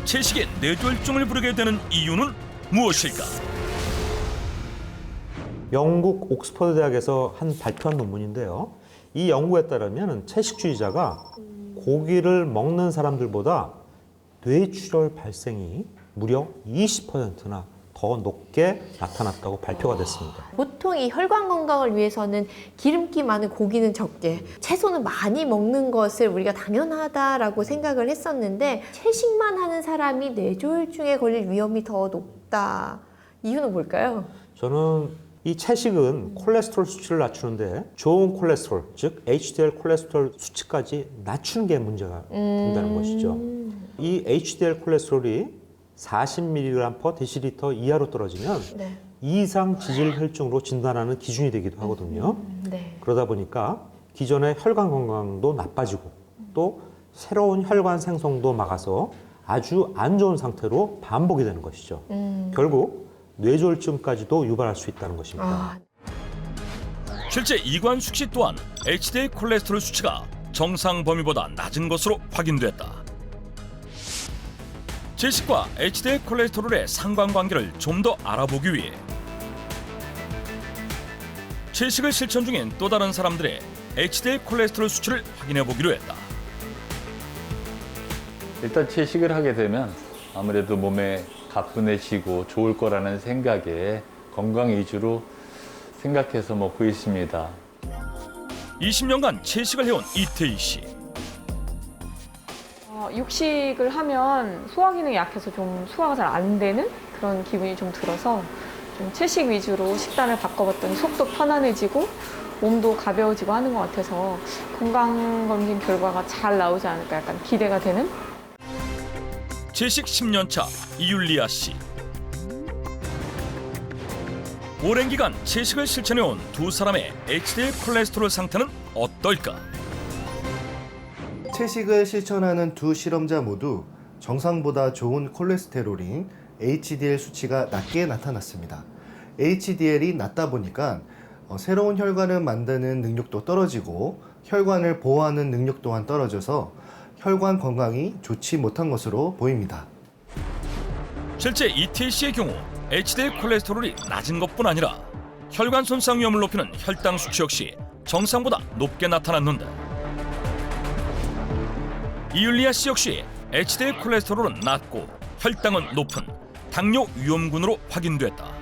채식이 뇌졸중을 부르게 되는 이유는 무엇일까? 영국 옥스퍼드 대학에서 한 발표한 논문인데요. 이 연구에 따르면 채식주의자가 고기를 먹는 사람들보다 뇌출혈 발생이 무려 20%나 더 높게 나타났다고 발표가 됐습니다. 보통 이 혈관 건강을 위해서는 기름기 많은 고기는 적게, 채소는 많이 먹는 것을 우리가 당연하다라고 생각을 했었는데 채식만 하는 사람이 뇌졸중에 걸릴 위험이 더 높다. 이유는 뭘까요? 저는 이 채식은 콜레스테롤 수치를 낮추는데 좋은 콜레스테롤, 즉 HDL 콜레스테롤 수치까지 낮추는 게 문제가 된다는 것이죠. 이 HDL 콜레스테롤이 40mg/dL 이하로 떨어지면 이상 지질혈증으로 진단하는 기준이 되기도 하거든요. 그러다 보니까 기존의 혈관 건강도 나빠지고 또 새로운 혈관 생성도 막아서 아주 안 좋은 상태로 반복이 되는 것이죠. 결국 뇌졸중까지도 유발할 수 있다는 것입니다. 실제 이관숙 씨 또한 HDL 콜레스테롤 수치가 정상 범위보다 낮은 것으로 확인됐다. 채식과 HDL 콜레스테롤의 상관관계를 좀 더 알아보기 위해 채식을 실천 중인 또 다른 사람들의 HDL 콜레스테롤 수치를 확인해 보기로 했다. 일단 채식을 하게 되면 아무래도 몸에 가뿐해지고 좋을 거라는 생각에 건강 위주로 생각해서 먹고 있습니다. 20년간 채식을 해온 이태희 씨. 육식을 하면 소화 기능이 약해서 좀 소화가 잘 안 되는 그런 기분이 좀 들어서 좀 채식 위주로 식단을 바꿔봤더니 속도 편안해지고 몸도 가벼워지고 하는 것 같아서 건강검진 결과가 잘 나오지 않을까 약간 기대가 되는? 채식 10년 차 이율리아 씨. 오랜 기간 채식을 실천해온 두 사람의 HDL 콜레스테롤 상태는 어떨까? 채식을 실천하는 두 실험자 모두 정상보다 좋은 콜레스테롤인 HDL 수치가 낮게 나타났습니다. HDL이 낮다 보니까 새로운 혈관을 만드는 능력도 떨어지고 혈관을 보호하는 능력 또한 떨어져서 혈관 건강이 좋지 못한 것으로 보입니다. 실제 ETC의 경우 HDL 콜레스테롤이 낮은 것뿐 아니라 혈관 손상 위험을 높이는 혈당 수치 역시 정상보다 높게 나타났는데, 이율리아 씨 역시 HDL 콜레스테롤은 낮고 혈당은 높은 당뇨 위험군으로 확인됐다.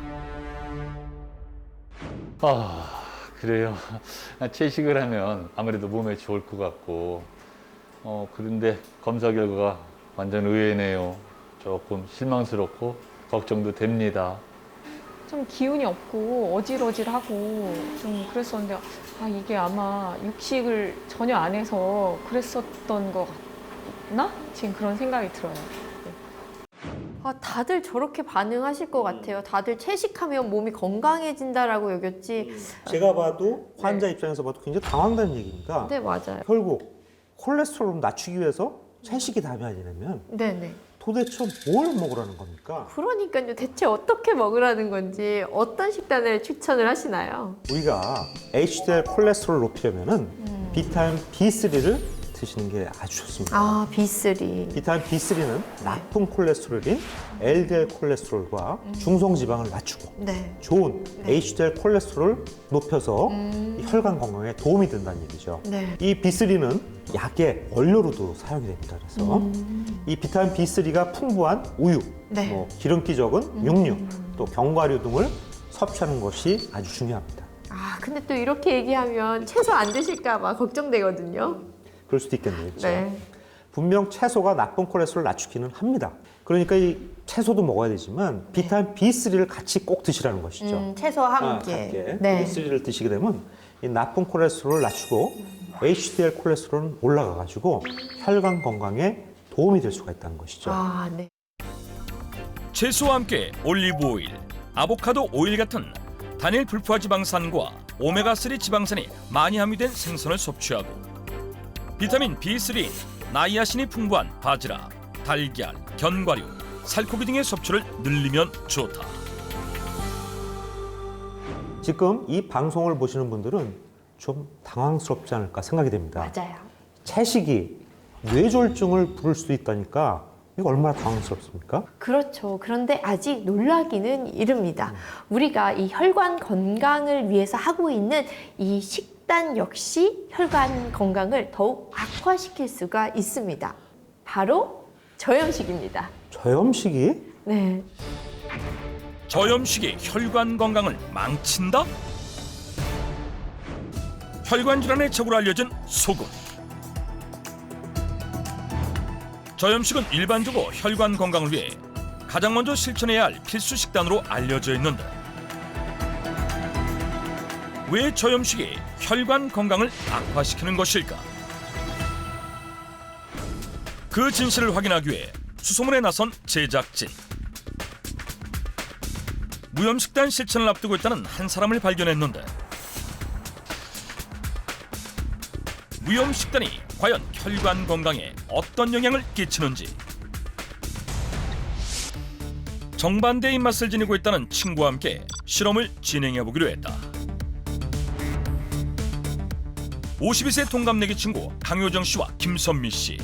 그래요. 채식을 하면 아무래도 몸에 좋을 것 같고, 그런데 검사 결과가 완전 의외네요. 조금 실망스럽고 걱정도 됩니다. 좀 기운이 없고 어질어질하고 좀 그랬었는데 이게 아마 육식을 전혀 안 해서 그랬었던 것 같나? 지금 그런 생각이 들어요. 다들 저렇게 반응하실 것 같아요. 다들 채식하면 몸이 건강해진다라고 여겼지. 제가 봐도 환자 입장에서 봐도 굉장히 당황되는 얘기입니다. 네, 맞아요. 결국 콜레스테롤을 낮추기 위해서 채식이 답이 아니라면 네네. 도대체 뭘 먹으라는 겁니까? 그러니까요. 대체 어떻게 먹으라는 건지 어떤 식단을 추천을 하시나요? 우리가 HDL 콜레스테롤을 높이려면은 비타민 B3를 드시는 게 아주 좋습니다. B3. 비타민 B3는 나쁜 콜레스테롤인 LDL 콜레스테롤과 중성지방을 낮추고 네. 좋은 HDL 콜레스테롤을 높여서 이 혈관 건강에 도움이 된다는 얘기죠. 네. 이 B3는 약의 원료로도 사용이 됩니다. 그래서 이 비타민 B3가 풍부한 우유, 네. 기름기 적은 육류, 또 견과류 등을 섭취하는 것이 아주 중요합니다. 근데 또 이렇게 얘기하면 채소 안 드실까 봐 걱정되거든요. 그럴 수도 있겠네요. 그렇죠? 네. 분명 채소가 나쁜 콜레스테롤을 낮추기는 합니다. 그러니까 이 채소도 먹어야 되지만 비타민 B3를 같이 꼭 드시라는 것이죠. 채소와 함께. 네. B3를 드시게 되면 이 나쁜 콜레스테롤을 낮추고 HDL 콜레스테롤은 올라가가지고 혈관 건강에 도움이 될 수가 있다는 것이죠. 네. 채소와 함께 올리브 오일, 아보카도 오일 같은 단일 불포화 지방산과 오메가3 지방산이 많이 함유된 생선을 섭취하고, 비타민 B3, 나이아신이 풍부한 바지락, 달걀, 견과류, 살코기 등의 섭취를 늘리면 좋다. 지금 이 방송을 보시는 분들은 좀 당황스럽지 않을까 생각이 됩니다. 맞아요. 채식이 뇌졸중을 부를 수도 있다니까 이거 얼마나 당황스럽습니까? 그렇죠. 그런데 아직 놀라기는 이릅니다. 우리가 이 혈관 건강을 위해서 하고 있는 이 식단 역시 혈관 건강을 더욱 악화시킬 수가 있습니다. 바로 저염식입니다. 저염식이? 네. 저염식이 혈관 건강을 망친다? 혈관 질환의 적으로 알려진 소금. 저염식은 일반적으로 혈관 건강을 위해 가장 먼저 실천해야 할 필수 식단으로 알려져 있는데, 왜 저염식이 혈관 건강을 악화시키는 것일까? 그 진실을 확인하기 위해 수소문에 나선 제작진. 무염식단 실천을 앞두고 있다는 한 사람을 발견했는데, 무염식단이 과연 혈관 건강에 어떤 영향을 끼치는지, 정반대의 입맛을 지니고 있다는 친구와 함께 실험을 진행해보기로 했다. 52세 동갑내기 친구 강효정 씨와 김선미 씨.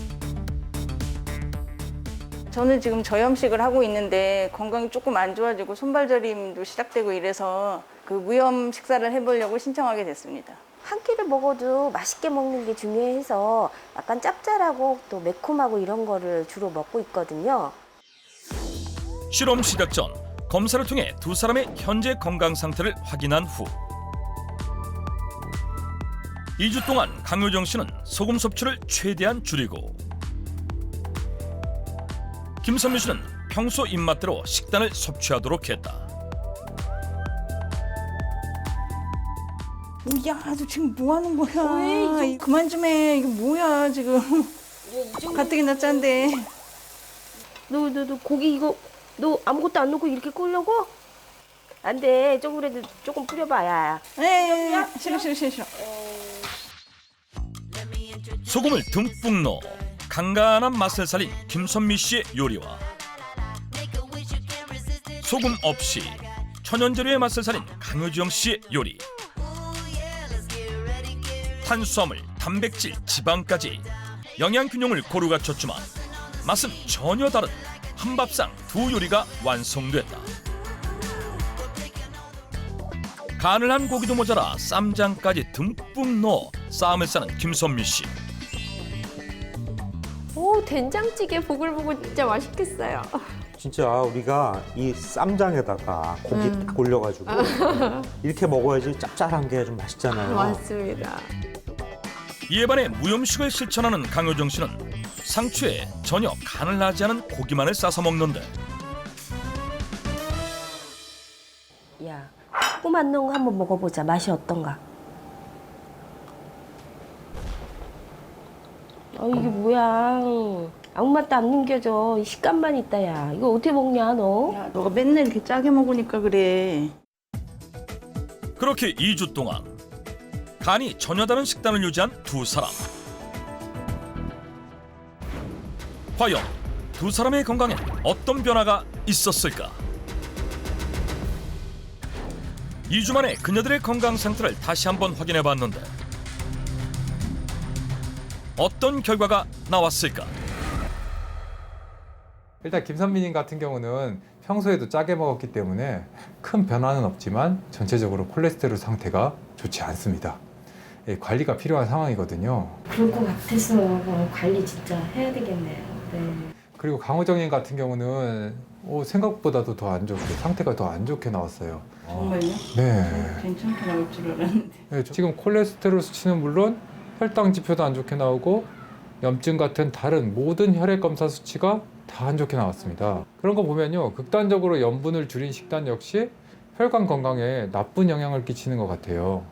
저는 지금 저염식을 하고 있는데 건강이 조금 안 좋아지고 손발저림도 시작되고 이래서 그 무염 식사를 해보려고 신청하게 됐습니다. 한 끼를 먹어도 맛있게 먹는 게 중요해서 약간 짭짤하고 또 매콤하고 이런 거를 주로 먹고 있거든요. 실험 시작 전 검사를 통해 두 사람의 현재 건강 상태를 확인한 후 2주 동안 강효정 씨는 소금 섭취를 최대한 줄이고, 김선미 씨는 평소 입맛대로 식단을 섭취하도록 했다. 야, 너 지금 뭐 하는 거야? 그만 좀 해. 이게 뭐야, 지금. 가뜩이나 짠데. 너 고기 이거 너 아무것도 안 넣고 이렇게 끓려고? 안 돼. 조금이라도 조금 뿌려봐야. 에 싫어. 소금을 듬뿍 넣어 간간한 맛을 살린 김선미 씨의 요리와 소금 없이 천연재료의 맛을 살린 강효정 씨의 요리. 탄수화물, 단백질, 지방까지 영양 균형을 고루 갖췄지만 맛은 전혀 다른 한 밥상 두 요리가 완성됐다. 간을 한 고기도 모자라 쌈장까지 듬뿍 넣어 쌈을 싸는 김선미 씨. 오, 된장찌개 보글보글 진짜 맛있겠어요. 진짜 우리가 이 쌈장에다가 고기 딱 올려가지고 이렇게 먹어야지 짭짤한 게 좀 맛있잖아요. 맞습니다. 이에 반해 무염식을 실천하는 강효정 씨는 상추에 전혀 간을 나지 않은 고기만을 싸서 먹는데 야, 조금 안 넣은 거 한번 먹어보자. 맛이 어떤가? 이게 뭐야? 아무 맛도 안 남겨져. 이 식감만 있다, 야. 이거 어떻게 먹냐, 너? 야, 너가 맨날 이렇게 짜게 먹으니까 그래. 그렇게 2주 동안 간이 전혀 다른 식단을 유지한 두 사람. 과연 두 사람의 건강에 어떤 변화가 있었을까? 2주 만에 그녀들의 건강 상태를 다시 한번 확인해 봤는데 어떤 결과가 나왔을까? 일단 김선미님 같은 경우는 평소에도 짜게 먹었기 때문에 큰 변화는 없지만 전체적으로 콜레스테롤 상태가 좋지 않습니다. 관리가 필요한 상황이거든요. 그럴 것 같아서 관리 진짜 해야 되겠네요. 네. 그리고 강호정님 같은 경우는 생각보다도 더 안 좋게, 상태가 더 안 좋게 나왔어요. 정말요? 네. 괜찮게 나올 줄 알았는데. 네, 지금 콜레스테롤 수치는 물론 혈당 지표도 안 좋게 나오고 염증 같은 다른 모든 혈액 검사 수치가 다 안 좋게 나왔습니다. 그런 거 보면요, 극단적으로 염분을 줄인 식단 역시 혈관 건강에 나쁜 영향을 끼치는 것 같아요.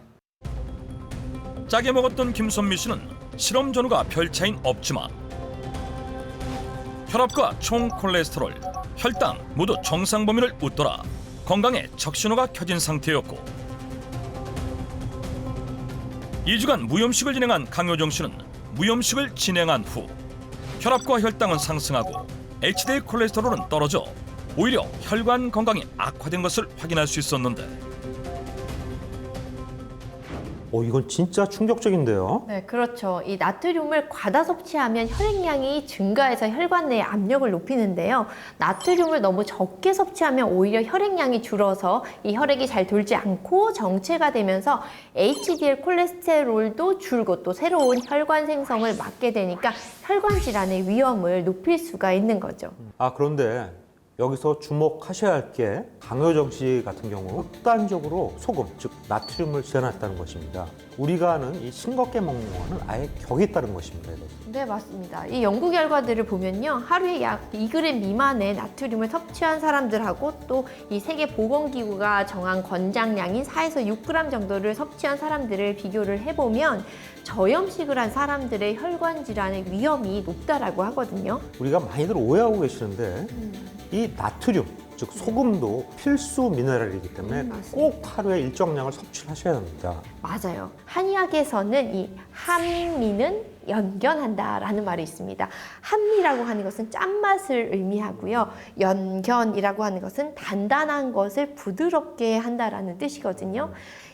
짜게 먹었던 김선미 씨는 실험 전후가 별 차이는 없지만 혈압과 총 콜레스테롤, 혈당 모두 정상 범위를 웃돌아 건강에 적신호가 켜진 상태였고 2주간 무염식을 진행한 강효정 씨는 무염식을 진행한 후 혈압과 혈당은 상승하고 HDL 콜레스테롤은 떨어져 오히려 혈관 건강이 악화된 것을 확인할 수 있었는데 이건 진짜 충격적인데요. 네, 그렇죠. 이 나트륨을 과다 섭취하면 혈액량이 증가해서 혈관 내의 압력을 높이는데요. 나트륨을 너무 적게 섭취하면 오히려 혈액량이 줄어서 이 혈액이 잘 돌지 않고 정체가 되면서 HDL 콜레스테롤도 줄고 또 새로운 혈관 생성을 막게 되니까 혈관 질환의 위험을 높일 수가 있는 거죠. 그런데 여기서 주목하셔야 할 게 강효정 씨 같은 경우 극단적으로 소금, 즉 나트륨을 지어놨다는 것입니다. 우리가 아는 이 싱겁게 먹는 거는 아예 격이 따른 것입니다. 네, 맞습니다. 이 연구 결과들을 보면요, 하루에 약 2g 미만의 나트륨을 섭취한 사람들하고 또 이 세계보건기구가 정한 권장량인 4에서 6g 정도를 섭취한 사람들을 비교를 해보면 저염식을 한 사람들의 혈관 질환의 위험이 높다라고 하거든요. 우리가 많이들 오해하고 계시는데 이 나트륨, 즉 소금도 필수 미네랄이기 때문에 꼭 하루에 일정량을 섭취를 하셔야 합니다. 맞아요. 한의학에서는 이 한미는 연견한다라는 말이 있습니다. 한미라고 하는 것은 짠맛을 의미하고요. 연견이라고 하는 것은 단단한 것을 부드럽게 한다라는 뜻이거든요.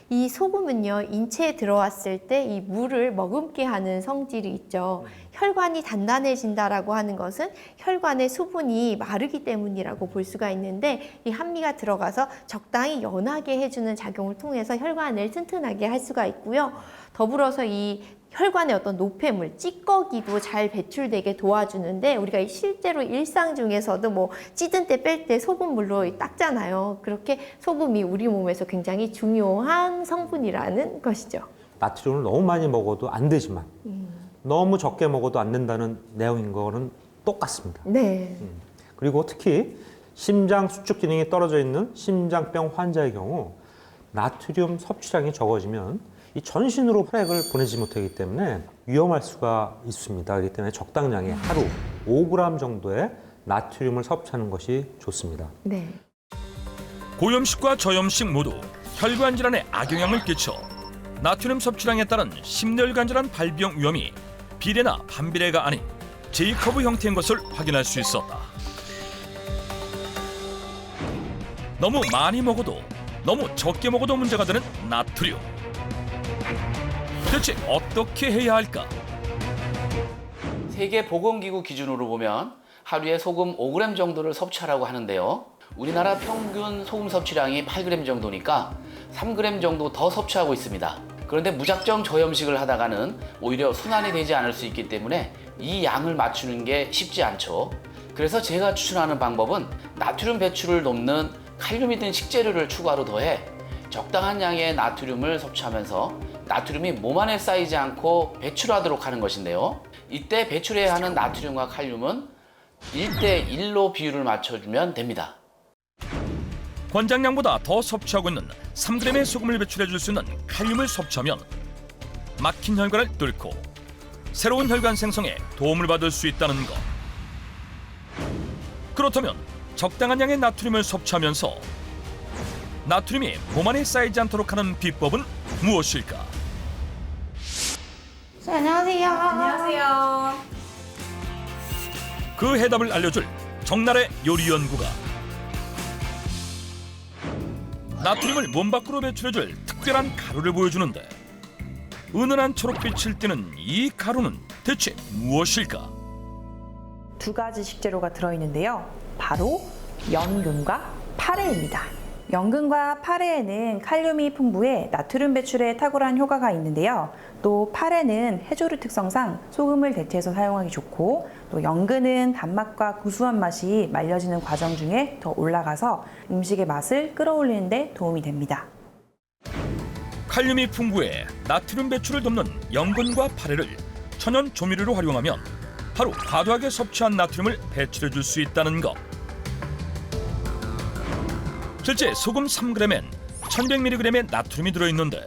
이 소금은요, 인체에 들어왔을 때 이 물을 머금게 하는 성질이 있죠. 혈관이 단단해진다라고 하는 것은 혈관의 수분이 마르기 때문이라고 볼 수가 있는데 이 한미가 들어가서 적당히 연하게 해주는 작용을 통해서 혈관을 튼튼하게 할 수가 있고요. 더불어서 이 혈관의 어떤 노폐물, 찌꺼기도 잘 배출되게 도와주는데 우리가 실제로 일상 중에서도 뭐 찌든 때 뺄 때 소금물로 닦잖아요. 그렇게 소금이 우리 몸에서 굉장히 중요한 성분이라는 것이죠. 나트륨을 너무 많이 먹어도 안 되지만 너무 적게 먹어도 안 된다는 내용인 거는 똑같습니다. 네. 그리고 특히 심장 수축 기능이 떨어져 있는 심장병 환자의 경우 나트륨 섭취량이 적어지면 이 전신으로 혈액을 보내지 못하기 때문에 위험할 수가 있습니다. 그렇기 때문에 적당량의 하루 5g 정도의 나트륨을 섭취하는 것이 좋습니다. 네. 고염식과 저염식 모두 혈관 질환에 악영향을 끼쳐 나트륨 섭취량에 따른 심혈관 질환 발병 위험이 비례나 반비례가 아닌 J커브 형태인 것을 확인할 수 있었다. 너무 많이 먹어도 너무 적게 먹어도 문제가 되는 나트륨. 대체 어떻게 해야 할까? 세계보건기구 기준으로 보면 하루에 소금 5g 정도를 섭취하라고 하는데요. 우리나라 평균 소금 섭취량이 8g 정도니까 3g 정도 더 섭취하고 있습니다. 그런데 무작정 저염식을 하다가는 오히려 순환이 되지 않을 수 있기 때문에 이 양을 맞추는 게 쉽지 않죠. 그래서 제가 추천하는 방법은 나트륨 배출을 돕는 칼륨이 든 식재료를 추가로 더해 적당한 양의 나트륨을 섭취하면서 나트륨이 몸 안에 쌓이지 않고 배출하도록 하는 것인데요. 이때 배출해야 하는 나트륨과 칼륨은 1대1로 비율을 맞춰주면 됩니다. 권장량보다 더 섭취하고 있는 3g의 소금을 배출해 줄 수 있는 칼륨을 섭취하면 막힌 혈관을 뚫고 새로운 혈관 생성에 도움을 받을 수 있다는 것. 그렇다면 적당한 양의 나트륨을 섭취하면서 나트륨이 몸 안에 쌓이지 않도록 하는 비법은 무엇일까? 안녕하세요. 안녕하세요. 그 해답을 알려줄 정날의 요리연구가 나트륨을 몸 밖으로 배출해줄 특별한 가루를 보여주는데 은은한 초록빛을 띠는 이 가루는 대체 무엇일까? 두 가지 식재료가 들어있는데요. 바로 연근과 파래입니다. 연근과 파래에는 칼륨이 풍부해 나트륨 배출에 탁월한 효과가 있는데요. 또 파래는 해조류 특성상 소금을 대체해서 사용하기 좋고, 또 연근은 단맛과 구수한 맛이 말려지는 과정 중에 더 올라가서 음식의 맛을 끌어올리는 데 도움이 됩니다. 칼륨이 풍부해 나트륨 배출을 돕는 연근과 파래를 천연 조미료로 활용하면 바로 과도하게 섭취한 나트륨을 배출해 줄 수 있다는 것. 실제 소금 3g엔 1200mg의 나트륨이 들어있는데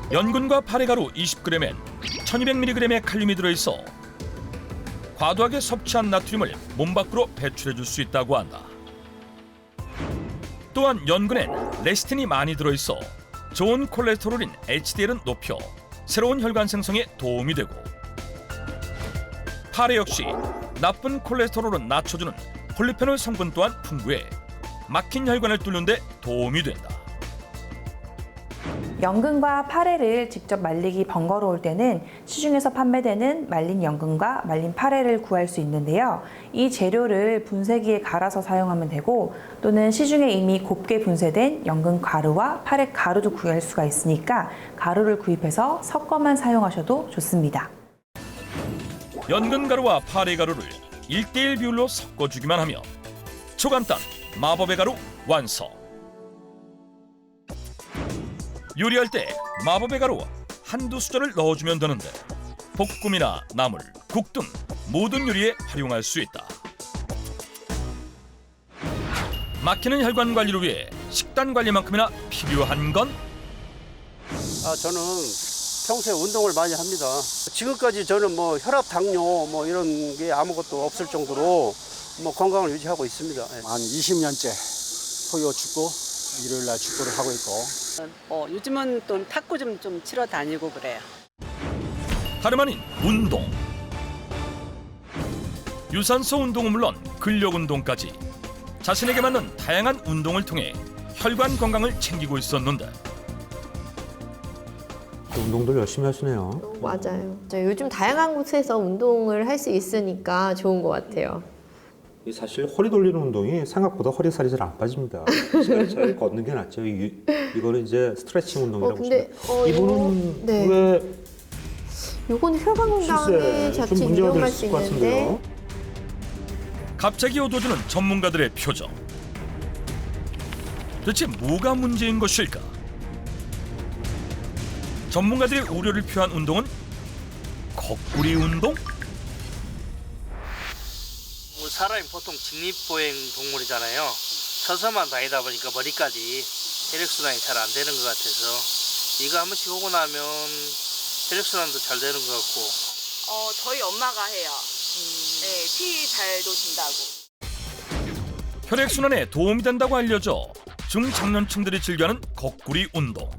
연근과 파래가루 20g엔 1200mg의 칼륨이 들어있어 과도하게 섭취한 나트륨을 몸 밖으로 배출해 줄 수 있다고 한다. 또한 연근엔 레시틴이 많이 들어있어 좋은 콜레스테롤인 HDL은 높여 새로운 혈관 생성에 도움이 되고, 파래 역시 나쁜 콜레스테롤은 낮춰주는 폴리페놀 성분 또한 풍부해 막힌 혈관을 뚫는 데 도움이 된다. 연근과 파래를 직접 말리기 번거로울 때는 시중에서 판매되는 말린 연근과 말린 파래를 구할 수 있는데요. 이 재료를 분쇄기에 갈아서 사용하면 되고, 또는 시중에 이미 곱게 분쇄된 연근 가루와 파래 가루도 구할 수가 있으니까 가루를 구입해서 섞어만 사용하셔도 좋습니다. 연근 가루와 파래 가루를 1대1 비율로 섞어주기만 하면 초간단 마법의 가루 완성. 요리할 때 마법의 가루 한두 수저를 넣어주면 되는데 볶음이나 나물, 국 등 모든 요리에 활용할 수 있다. 막히는 혈관 관리를 위해 식단 관리만큼이나 필요한 건? 저는 평소에 운동을 많이 합니다. 지금까지 저는 뭐 혈압, 당뇨 뭐 이런 게 아무것도 없을 정도로 뭐 건강을 유지하고 있습니다. 한 20년째 토요 축구, 일요일날 축구를 하고 있고. 요즘은 또 탁구 좀 치러 다니고 그래요. 다름 아닌 운동. 유산소 운동은 물론 근력 운동까지 자신에게 맞는 다양한 운동을 통해 혈관 건강을 챙기고 있었는데 운동들 열심히 하시네요. 맞아요. 요즘 다양한 곳에서 운동을 할 수 있으니까 좋은 것 같아요. 사실 허리 돌리는 운동이 생각보다 허리 살이 잘 안 빠집니다. 시간이 잘 걷는 게 낫죠. 이거는 이제 스트레칭 운동이라고 근데 보시면. 이분은 네. 왜 요거는 혈관 건강에 자칫 위험할 수 있는데. 갑자기 얻어주는 전문가들의 표정. 대체 뭐가 문제인 것일까? 전문가들의 우려를 표한 운동은 거꾸리 운동? 사람이 보통 직립보행 동물이잖아요. 서서만 다니다 보니까 머리까지 혈액순환이 잘 안 되는 것 같아서 이거 한 번씩 오고 나면 혈액순환도 잘 되는 것 같고. 저희 엄마가 해요. 네, 피 잘 도신다고. 혈액순환에 도움이 된다고 알려져 중장년층들이 즐겨하는 거꾸리 운동.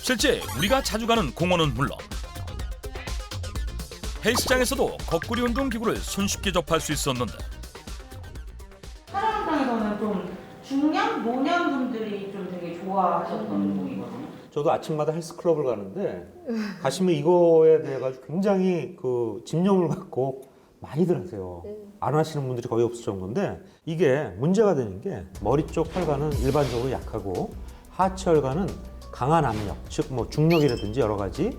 실제 우리가 자주 가는 공원은 물론 헬스장에서도 거꾸리 운동 기구를 손쉽게 접할 수 있었는데 사랑방에서는 좀 중년, 노년 분들이 좀 되게 좋아하셨던 운동이거든요. 저도 아침마다 헬스클럽을 가는데 가시면 이거에 대해 가지고 굉장히 그 집념을 갖고 많이들 하세요. 안 하시는 분들이 거의 없을 정도인데 이게 문제가 되는 게 머리 쪽 혈관은 일반적으로 약하고 하체 혈관은 강한 압력, 즉 뭐 중력이라든지 여러 가지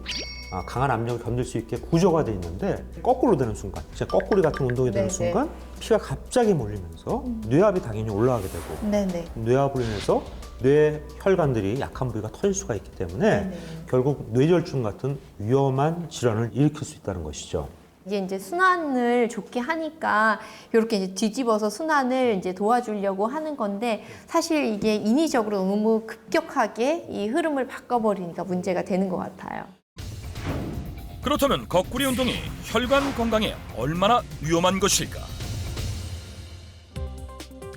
강한 압력을 견딜 수 있게 구조가 돼 있는데 거꾸로 되는 순간, 진짜 거꾸리 같은 운동이 되는 순간 피가 갑자기 몰리면서 뇌압이 당연히 올라가게 되고 뇌압으로 인해서 뇌 혈관들이 약한 부위가 터질 수가 있기 때문에 결국 뇌졸중 같은 위험한 질환을 일으킬 수 있다는 것이죠. 이제 순환을 좋게 하니까 이렇게 이제 뒤집어서 순환을 이제 도와주려고 하는 건데 사실 이게 인위적으로 너무 급격하게 이 흐름을 바꿔버리니까 문제가 되는 것 같아요. 그렇다면 거꾸리 운동이 혈관 건강에 얼마나 위험한 것일까?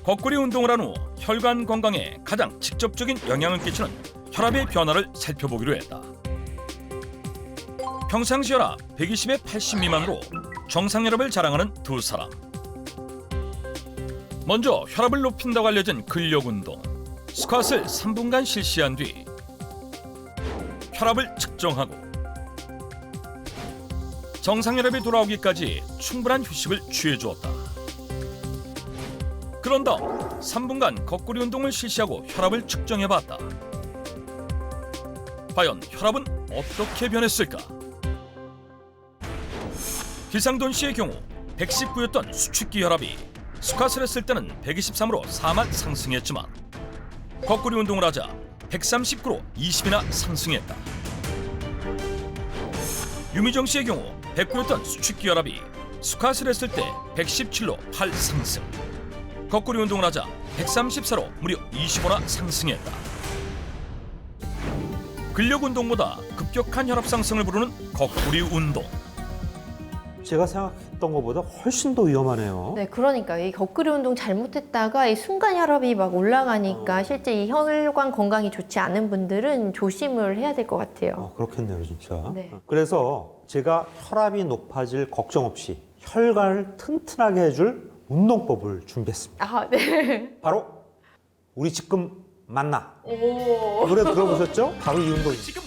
거꾸리 운동을 한 후 혈관 건강에 가장 직접적인 영향을 끼치는 혈압의 변화를 살펴보기로 했다. 평상시 혈압 120에 80 미만으로 정상 혈압을 자랑하는 두 사람. 먼저 혈압을 높인다고 알려진 근력 운동 스쿼트를 3분간 실시한 뒤 혈압을 측정하고 정상 혈압이 돌아오기까지 충분한 휴식을 취해 주었다. 그런 다음 3분간 거꾸리 운동을 실시하고 혈압을 측정해 봤다. 과연 혈압은 어떻게 변했을까? 기상돈 씨의 경우 119였던 수축기 혈압이 스쿼트를 했을 때는 123으로 4만 상승했지만 거꾸리 운동을 하자 139로 20이나 상승했다. 유미정 씨의 경우 109였던 수축기 혈압이 스쿼트를 했을 때 117로 8 상승. 거꾸리 운동을 하자 134로 무려 25나 상승했다. 근력 운동보다 급격한 혈압 상승을 부르는 거꾸리 운동. 제가 생각했던 것보다 훨씬 더 위험하네요. 네, 그러니까 이 거꾸리 운동 잘못했다가 이 순간 혈압이 막 올라가니까 실제 이 혈관 건강이 좋지 않은 분들은 조심을 해야 될 것 같아요. 그렇겠네요, 진짜. 네. 그래서 제가 혈압이 높아질 걱정 없이 혈관을 튼튼하게 해줄 운동법을 준비했습니다. 아, 네. 바로 우리 지금 만나. 오. 노래 들어보셨죠? 바로 이 운동입니다.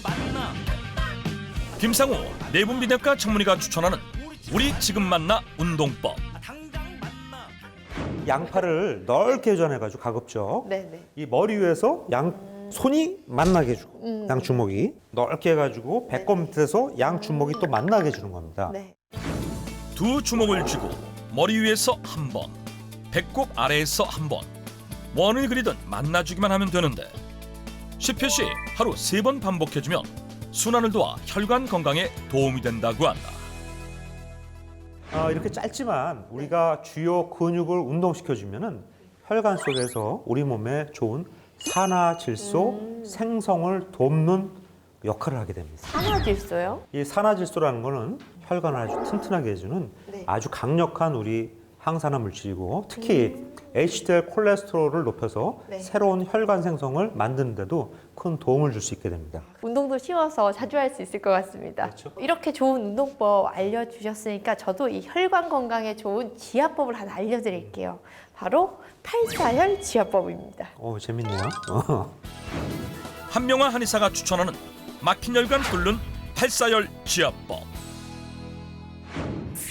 김상우 내분비내과 전문의가 추천하는 우리 지금 만나 운동법. 양팔을 넓게 회전해가지고 가급적 네네. 이 머리 위에서 양 손이 만나게 해주고 양 주먹이 넓게 해가지고 배꼽 밑에서 양 주먹이 또 만나게 해주는 겁니다. 네. 두 주먹을 쥐고 머리 위에서 한 번, 배꼽 아래에서 한 번, 원을 그리든 만나주기만 하면 되는데 10회씩 하루 3번 반복해주면 순환을 도와 혈관 건강에 도움이 된다고 한다. 이렇게 짧지만 우리가 주요 근육을 운동시켜주면은 혈관 속에서 우리 몸에 좋은 산화질소 생성을 돕는 역할을 하게 됩니다. 산화질소요? 이 산화질소라는 거는 혈관을 아주 튼튼하게 해주는 아주 강력한 우리 항산화 물질이고 특히 HDL 콜레스테롤을 높여서 새로운 혈관 생성을 만드는데도 큰 도움을 줄 수 있게 됩니다. 운동도 쉬워서 자주 할 수 있을 것 같습니다. 그렇죠? 이렇게 좋은 운동법 알려주셨으니까 저도 이 혈관 건강에 좋은 지압법을 하나 알려드릴게요. 바로 8사혈 지압법입니다. 재밌네요. 한명화 한의사가 추천하는 막힌 혈관 뚫는 8사혈 지압법.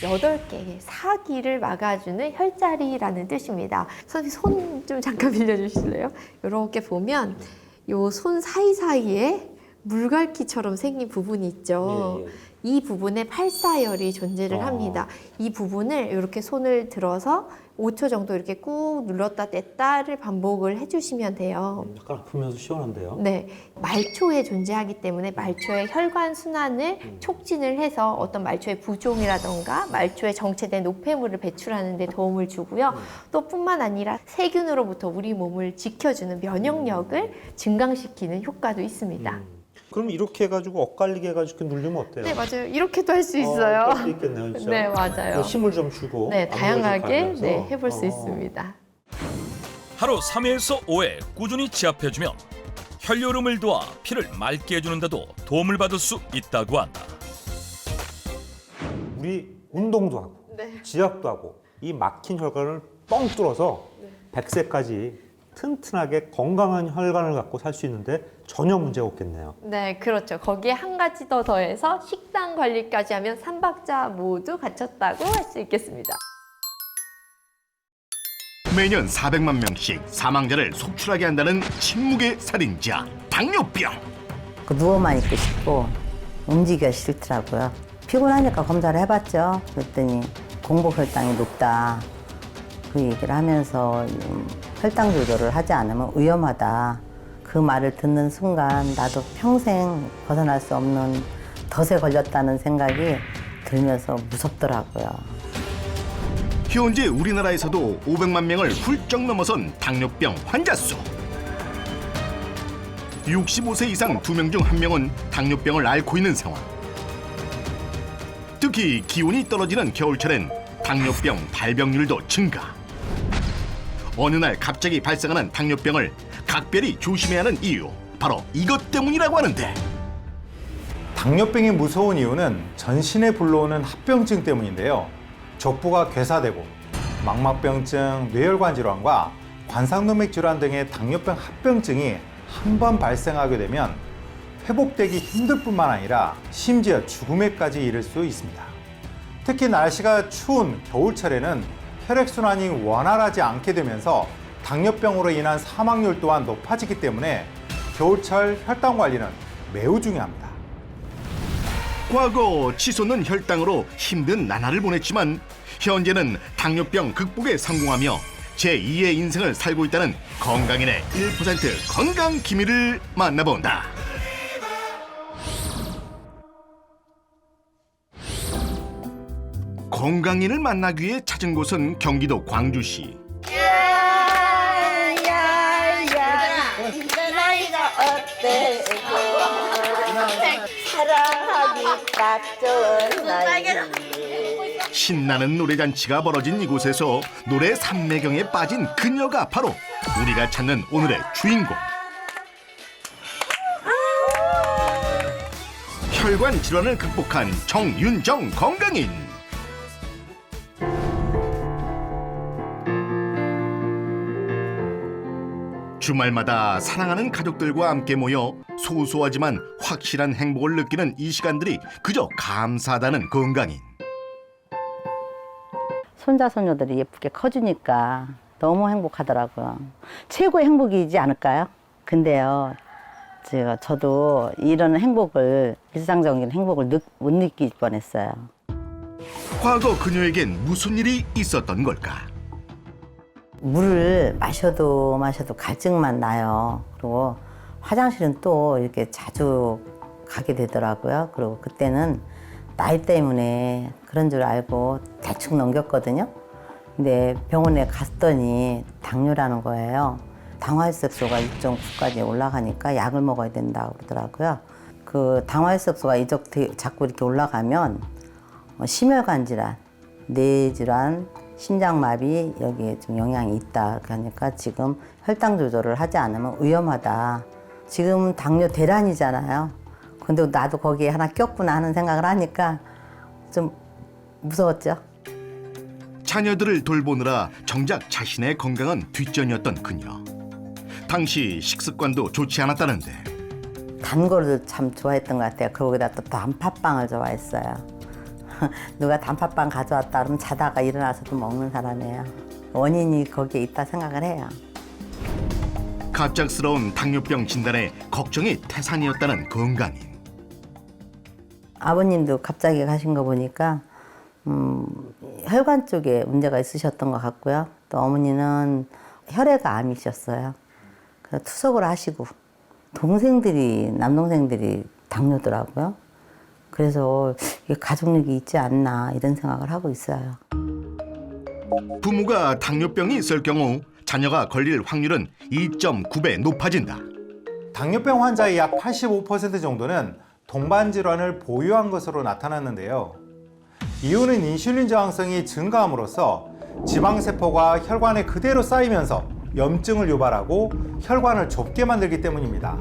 8개의 사기를 막아주는 혈자리라는 뜻입니다. 선생님 손 좀 잠깐 빌려주실래요? 이렇게 보면 요 손 사이사이에 물갈퀴처럼 생긴 부분이 있죠. 이 부분에 8사혈이 존재를 합니다. 이 부분을 이렇게 손을 들어서 5초 정도 이렇게 꾹 눌렀다 뗐다를 반복을 해주시면 돼요. 약간 아프면서 시원한데요? 네, 말초에 존재하기 때문에 말초의 혈관 순환을 촉진을 해서 어떤 말초의 부종이라던가 말초에 정체된 노폐물을 배출하는 데 도움을 주고요. 또 뿐만 아니라 세균으로부터 우리 몸을 지켜주는 면역력을 증강시키는 효과도 있습니다. 그럼 이렇게 해가지고 엇갈리게 해가지고 누르면 어때요? 네, 맞아요. 이렇게도 할 수 있어요. 할 수 있겠네요, 진짜. 네, 맞아요. 힘을 좀 주고. 네, 다양하게 해볼 수 있습니다. 하루 3회에서 5회 꾸준히 지압해주면 혈요름을 도와 피를 맑게 해주는 데도 도움을 받을 수 있다고 한다. 우리 운동도 하고 지압도 하고 이 막힌 혈관을 뻥 뚫어서 100세까지 튼튼하게 건강한 혈관을 갖고 살 수 있는데 전혀 문제가 없겠네요. 네, 그렇죠. 거기에 한 가지 더 더해서 식단 관리까지 하면 3박자 모두 갖췄다고 할 수 있겠습니다. 매년 400만 명씩 사망자를 속출하게 한다는 침묵의 살인자 당뇨병. 누워만 있고 싶고 움직이기가 싫더라고요. 피곤하니까 검사를 해봤죠. 그랬더니 공복 혈당이 높다. 그 얘기를 하면서 혈당 조절을 하지 않으면 위험하다. 그 말을 듣는 순간 나도 평생 벗어날 수 없는 덫에 걸렸다는 생각이 들면서 무섭더라고요. 현재 우리나라에서도 500만 명을 훌쩍 넘어선 당뇨병 환자 수. 65세 이상 2명 중 1명은 당뇨병을 앓고 있는 상황. 특히 기온이 떨어지는 겨울철엔 당뇨병 발병률도 증가. 어느 날 갑자기 발생하는 당뇨병을 각별히 조심해야 하는 이유, 바로 이것 때문이라고 하는데. 당뇨병이 무서운 이유는 전신에 불러오는 합병증 때문인데요. 족부가 괴사되고 망막병증, 뇌혈관 질환과 관상동맥 질환 등의 당뇨병 합병증이 한 번 발생하게 되면 회복되기 힘들 뿐만 아니라 심지어 죽음에까지 이를 수 있습니다. 특히 날씨가 추운 겨울철에는 혈액순환이 원활하지 않게 되면서 당뇨병으로 인한 사망률 또한 높아지기 때문에 겨울철 혈당 관리는 매우 중요합니다. 과거 치솟는 혈당으로 힘든 나날을 보냈지만 현재는 당뇨병 극복에 성공하며 제2의 인생을 살고 있다는 건강인의 1% 건강 기밀을 만나본다. 건강인을 만나기 위해 찾은 곳은 경기도 광주시. 나이가 어때? 사랑하기 딱 좋은 나이. 신나는 노래잔치가 벌어진 이곳에서 노래 삼매경에 빠진 그녀가 바로 우리가 찾는 오늘의 주인공. 혈관 질환을 극복한 정윤정 건강인. 주말마다 사랑하는 가족들과 함께 모여 소소하지만 확실한 행복을 느끼는 이 시간들이 그저 감사하다는 건강인. 손자 손녀들이 예쁘게 커주니까 너무 행복하더라고요. 최고의 행복이지 않을까요? 근데요, 저도 이런 행복을, 일상적인 행복을 못 느낄 뻔했어요. 과거 그녀에겐 무슨 일이 있었던 걸까? 물을 마셔도 갈증만 나요. 그리고 화장실은 또 이렇게 자주 가게 되더라고요. 그리고 그때는 나이 때문에 그런 줄 알고 대충 넘겼거든요. 근데 병원에 갔더니 당뇨라는 거예요. 당화혈색소가 2.9까지 올라가니까 약을 먹어야 된다고 그러더라고요. 그 당화혈색소가 자꾸 이렇게 올라가면 심혈관 질환, 뇌 질환, 심장마비 여기에 좀 영향이 있다. 그러니까 지금 혈당 조절을 하지 않으면 위험하다. 지금 당뇨 대란이잖아요. 근데 나도 거기에 하나 꼈구나 하는 생각을 하니까 좀 무서웠죠. 자녀들을 돌보느라 정작 자신의 건강은 뒷전이었던 그녀. 당시 식습관도 좋지 않았다는데. 단 거를 참 좋아했던 것 같아요. 거기다 또 단팥빵을 좋아했어요. 누가 단팥빵 가져왔다 그러면 자다가 일어나서도 먹는 사람이에요. 원인이 거기에 있다 생각을 해요. 갑작스러운 당뇨병 진단에 걱정이 태산이었다는 건강인. 아버님도 갑자기 가신 거 보니까 혈관 쪽에 문제가 있으셨던 것 같고요. 또 어머니는 혈액암이셨어요. 그래서 투석을 하시고 남동생들이 당뇨더라고요. 그래서 이게 가족력이 있지 않나 이런 생각을 하고 있어요. 부모가 당뇨병이 있을 경우 자녀가 걸릴 확률은 2.9배 높아진다. 당뇨병 환자의 약 85% 정도는 동반 질환을 보유한 것으로 나타났는데요. 이유는 인슐린 저항성이 증가함으로써 지방세포가 혈관에 그대로 쌓이면서 염증을 유발하고 혈관을 좁게 만들기 때문입니다.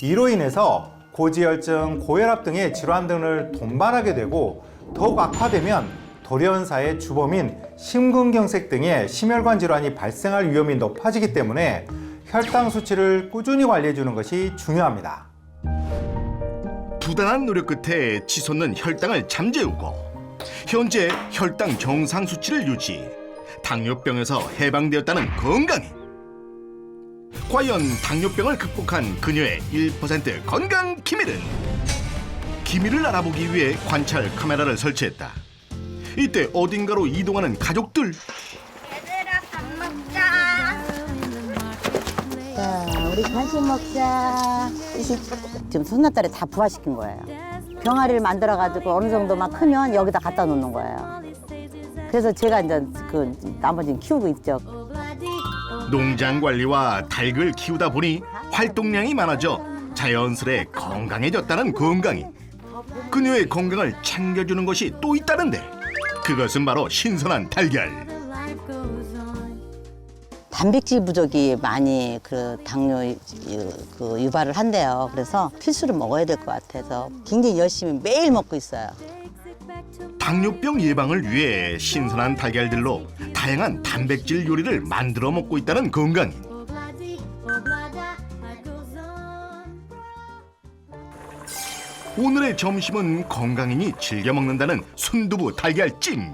이로 인해서 고지혈증, 고혈압 등의 질환 등을 동반하게 되고 더욱 악화되면 돌연사의 주범인 심근경색 등의 심혈관 질환이 발생할 위험이 높아지기 때문에 혈당 수치를 꾸준히 관리해 주는 것이 중요합니다. 부단한 노력 끝에 치솟는 혈당을 잠재우고 현재 혈당 정상 수치를 유지, 당뇨병에서 해방되었다는 건강인. 과연 당뇨병을 극복한 그녀의 1% 건강 기밀은? 기밀을 알아보기 위해 관찰 카메라를 설치했다. 이때 어딘가로 이동하는 가족들. 자, 우리 간식 먹자. 지금 손녀딸이 다 부화시킨 거예요. 병아리를 만들어가지고 어느 정도만 크면 여기다 갖다 놓는 거예요. 그래서 제가 이제 그 나머지는 키우고 있죠. 농장 관리와 닭을 키우다 보니 활동량이 많아져 자연스레 건강해졌다는 건강인. 그녀의 건강을 챙겨주는 것이 또 있다는데 그것은 바로 신선한 달걀. 단백질 부족이 많이 그 당뇨 그 유발을 한대요. 그래서 필수로 먹어야 될 것 같아서 굉장히 열심히 매일 먹고 있어요. 당뇨병 예방을 위해 신선한 달걀들로 다양한 단백질 요리를 만들어 먹고 있다는 건강인. 오늘의 점심은 건강인이 즐겨 먹는다는 순두부 달걀찜.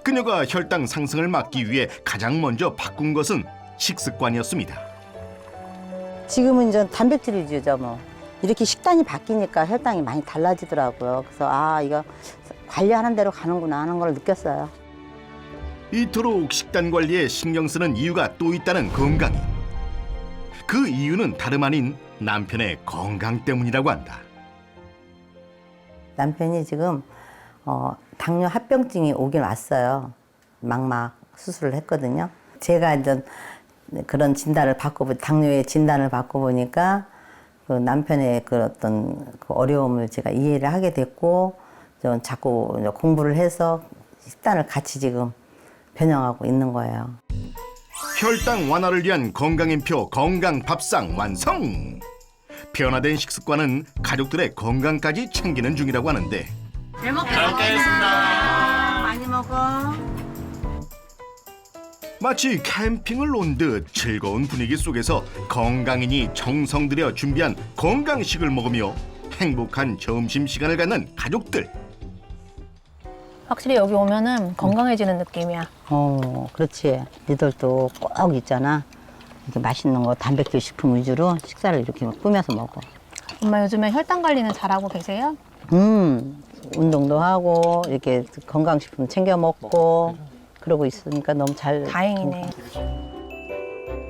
그녀가 혈당 상승을 막기 위해 가장 먼저 바꾼 것은 식습관이었습니다. 지금은 이제 단백질 위주죠. 뭐 이렇게 식단이 바뀌니까 혈당이 많이 달라지더라고요. 그래서 아 이거 관리하는 대로 가는구나 하는 걸 느꼈어요. 이토록 식단 관리에 신경 쓰는 이유가 또 있다는 건강인. 그 이유는 다름 아닌 남편의 건강 때문이라고 한다. 남편이 지금 당뇨 합병증이 오긴 왔어요. 망막 수술을 했거든요. 제가 이제 그런 진단을 받고 당뇨의 진단을 받고 보니까 그 남편의 그 어떤 그 어려움을 제가 이해를 하게 됐고 좀 자꾸 공부를 해서 식단을 같이 지금 변형하고 있는 거예요. 혈당 완화를 위한 건강인표 건강 밥상 완성. 변화된 식습관은 가족들의 건강까지 챙기는 중이라고 하는데. 잘 먹겠습니다. 많이 먹어. 마치 캠핑을 온 듯 즐거운 분위기 속에서 건강인이 정성 들여 준비한 건강식을 먹으며 행복한 점심시간을 갖는 가족들. 확실히 여기 오면은 건강해지는 느낌이야. 그렇지. 니들도 꼭 있잖아. 이렇게 맛있는 거 단백질 식품 위주로 식사를 이렇게 꾸며서 먹어. 엄마 요즘에 혈당 관리는 잘하고 계세요? 운동도 하고 이렇게 건강식품 챙겨 먹고 그러고 있으니까 너무 잘. 다행이네.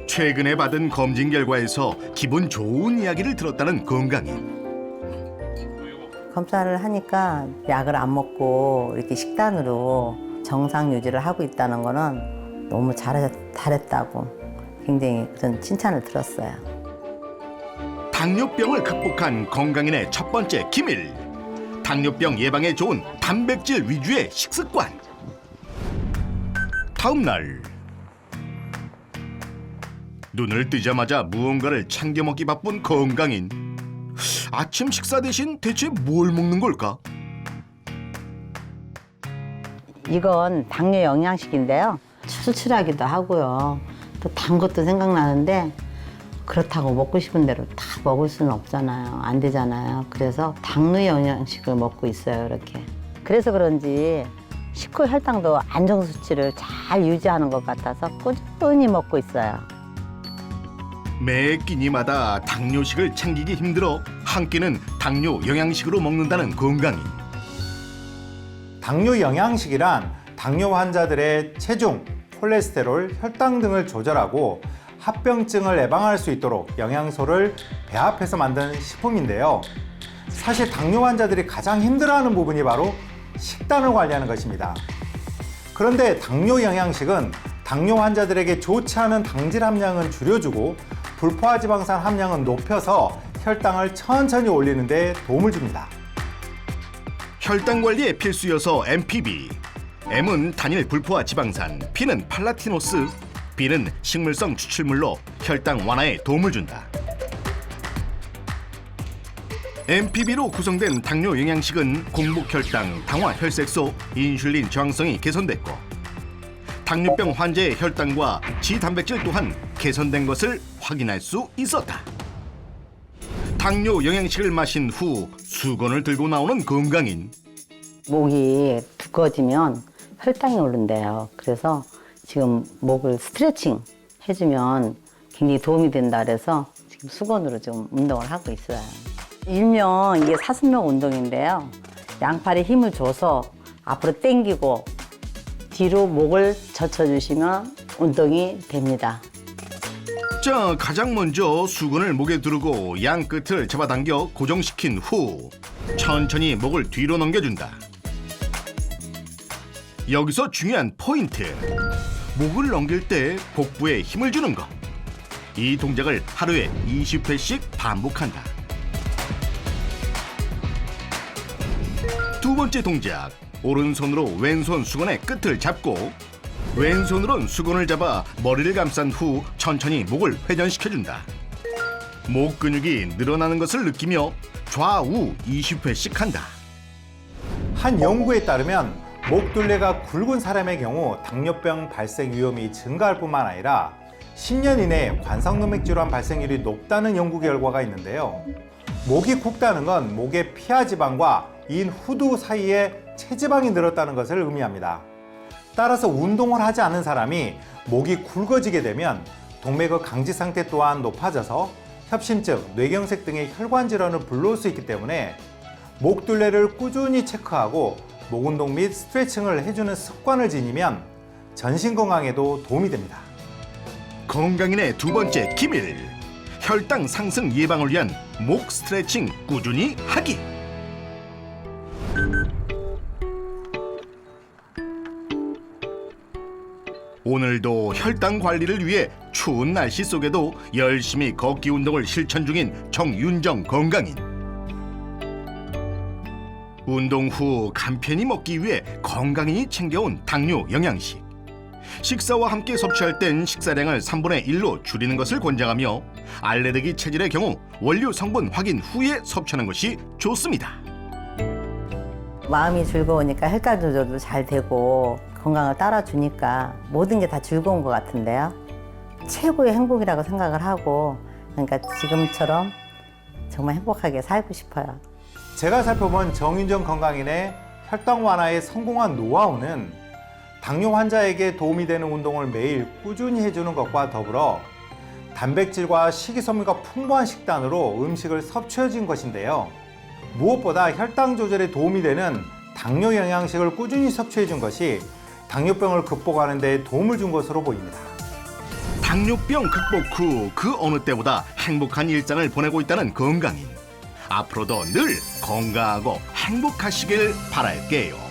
최근에 받은 검진 결과에서 기분 좋은 이야기를 들었다는 건강인. 검사를 하니까 약을 안 먹고 이렇게 식단으로 정상 유지를 하고 있다는 거는 너무 잘했다고 굉장히 그런 칭찬을 들었어요. 당뇨병을 극복한 건강인의 첫 번째 기밀. 당뇨병 예방에 좋은 단백질 위주의 식습관. 다음 날 눈을 뜨자마자 무언가를 챙겨 먹기 바쁜 건강인. 아침 식사 대신 대체 뭘 먹는 걸까? 이건 당뇨 영양식인데요. 출출하기도 하고요. 또 단 것도 생각나는데 그렇다고 먹고 싶은 대로 다 먹을 수는 없잖아요. 안 되잖아요. 그래서 당뇨 영양식을 먹고 있어요. 이렇게. 그래서 그런지 식후 혈당도 안정 수치를 잘 유지하는 것 같아서 꾸준히 먹고 있어요. 매 끼니마다 당뇨식을 챙기기 힘들어 한 끼는 당뇨 영양식으로 먹는다는 건강인. 당뇨 영양식이란 당뇨 환자들의 체중, 콜레스테롤, 혈당 등을 조절하고 합병증을 예방할 수 있도록 영양소를 배합해서 만든 식품인데요. 사실 당뇨 환자들이 가장 힘들어하는 부분이 바로 식단을 관리하는 것입니다. 그런데 당뇨 영양식은 당뇨 환자들에게 좋지 않은 당질 함량은 줄여주고 불포화 지방산 함량은 높여서 혈당을 천천히 올리는 데 도움을 줍니다. 혈당 관리에 필수여서 MPB. M은 단일 불포화 지방산, P는 팔라티노스, B는 식물성 추출물로 혈당 완화에 도움을 준다. MPB로 구성된 당뇨 영양식은 공복혈당, 당화혈색소, 인슐린 저항성이 개선됐고 당뇨병 환자의 혈당과 지단백질 또한 개선된 것을 확인할 수 있었다. 당뇨 영양식을 마신 후 수건을 들고 나오는 건강인. 목이 두꺼워지면 혈당이 오른대요. 그래서 지금 목을 스트레칭 해주면 굉장히 도움이 된다 그래서 지금 수건으로 좀 운동을 하고 있어요. 일명 이게 사슴목 운동인데요. 양팔에 힘을 줘서 앞으로 당기고 뒤로 목을 젖혀주시면 운동이 됩니다. 자, 가장 먼저 수건을 목에 두르고 양 끝을 잡아당겨 고정시킨 후 천천히 목을 뒤로 넘겨준다. 여기서 중요한 포인트. 목을 넘길 때 복부에 힘을 주는 것. 이 동작을 하루에 20회씩 반복한다. 두 번째 동작. 오른손으로 왼손 수건의 끝을 잡고 왼손으론 수건을 잡아 머리를 감싼 후 천천히 목을 회전시켜준다. 목 근육이 늘어나는 것을 느끼며 좌우 20회씩 한다. 한 연구에 따르면 목둘레가 굵은 사람의 경우 당뇨병 발생 위험이 증가할 뿐만 아니라 10년 이내에 관상동맥 질환 발생률이 높다는 연구 결과가 있는데요. 목이 굵다는 건 목의 피하 지방과 인 후두 사이에 체지방이 늘었다는 것을 의미합니다. 따라서 운동을 하지 않는 사람이 목이 굵어지게 되면 동맥의 강지 상태 또한 높아져서 협심증, 뇌경색 등의 혈관 질환을 불러올 수 있기 때문에 목둘레를 꾸준히 체크하고 목 운동 및 스트레칭을 해주는 습관을 지니면 전신 건강에도 도움이 됩니다. 건강인의 두 번째 기밀. 혈당 상승 예방을 위한 목 스트레칭 꾸준히 하기. 오늘도 혈당 관리를 위해 추운 날씨 속에도 열심히 걷기 운동을 실천 중인 정윤정 건강인. 운동 후 간편히 먹기 위해 건강인이 챙겨온 당뇨 영양식. 식사와 함께 섭취할 땐 식사량을 3분의 1로 줄이는 것을 권장하며 알레르기 체질의 경우 원료 성분 확인 후에 섭취하는 것이 좋습니다. 마음이 즐거우니까 혈당 조절도 잘 되고 건강을 따라주니까 모든 게 다 즐거운 것 같은데요. 최고의 행복이라고 생각을 하고 그러니까 지금처럼 정말 행복하게 살고 싶어요. 제가 살펴본 정윤정 건강인의 혈당 완화에 성공한 노하우는 당뇨 환자에게 도움이 되는 운동을 매일 꾸준히 해주는 것과 더불어 단백질과 식이섬유가 풍부한 식단으로 음식을 섭취해준 것인데요. 무엇보다 혈당 조절에 도움이 되는 당뇨 영양식을 꾸준히 섭취해준 것이 당뇨병을 극복하는 데 도움을 준 것으로 보입니다. 당뇨병 극복 후 그 어느 때보다 행복한 일상을 보내고 있다는 건강인. 앞으로도 늘 건강하고 행복하시길 바랄게요.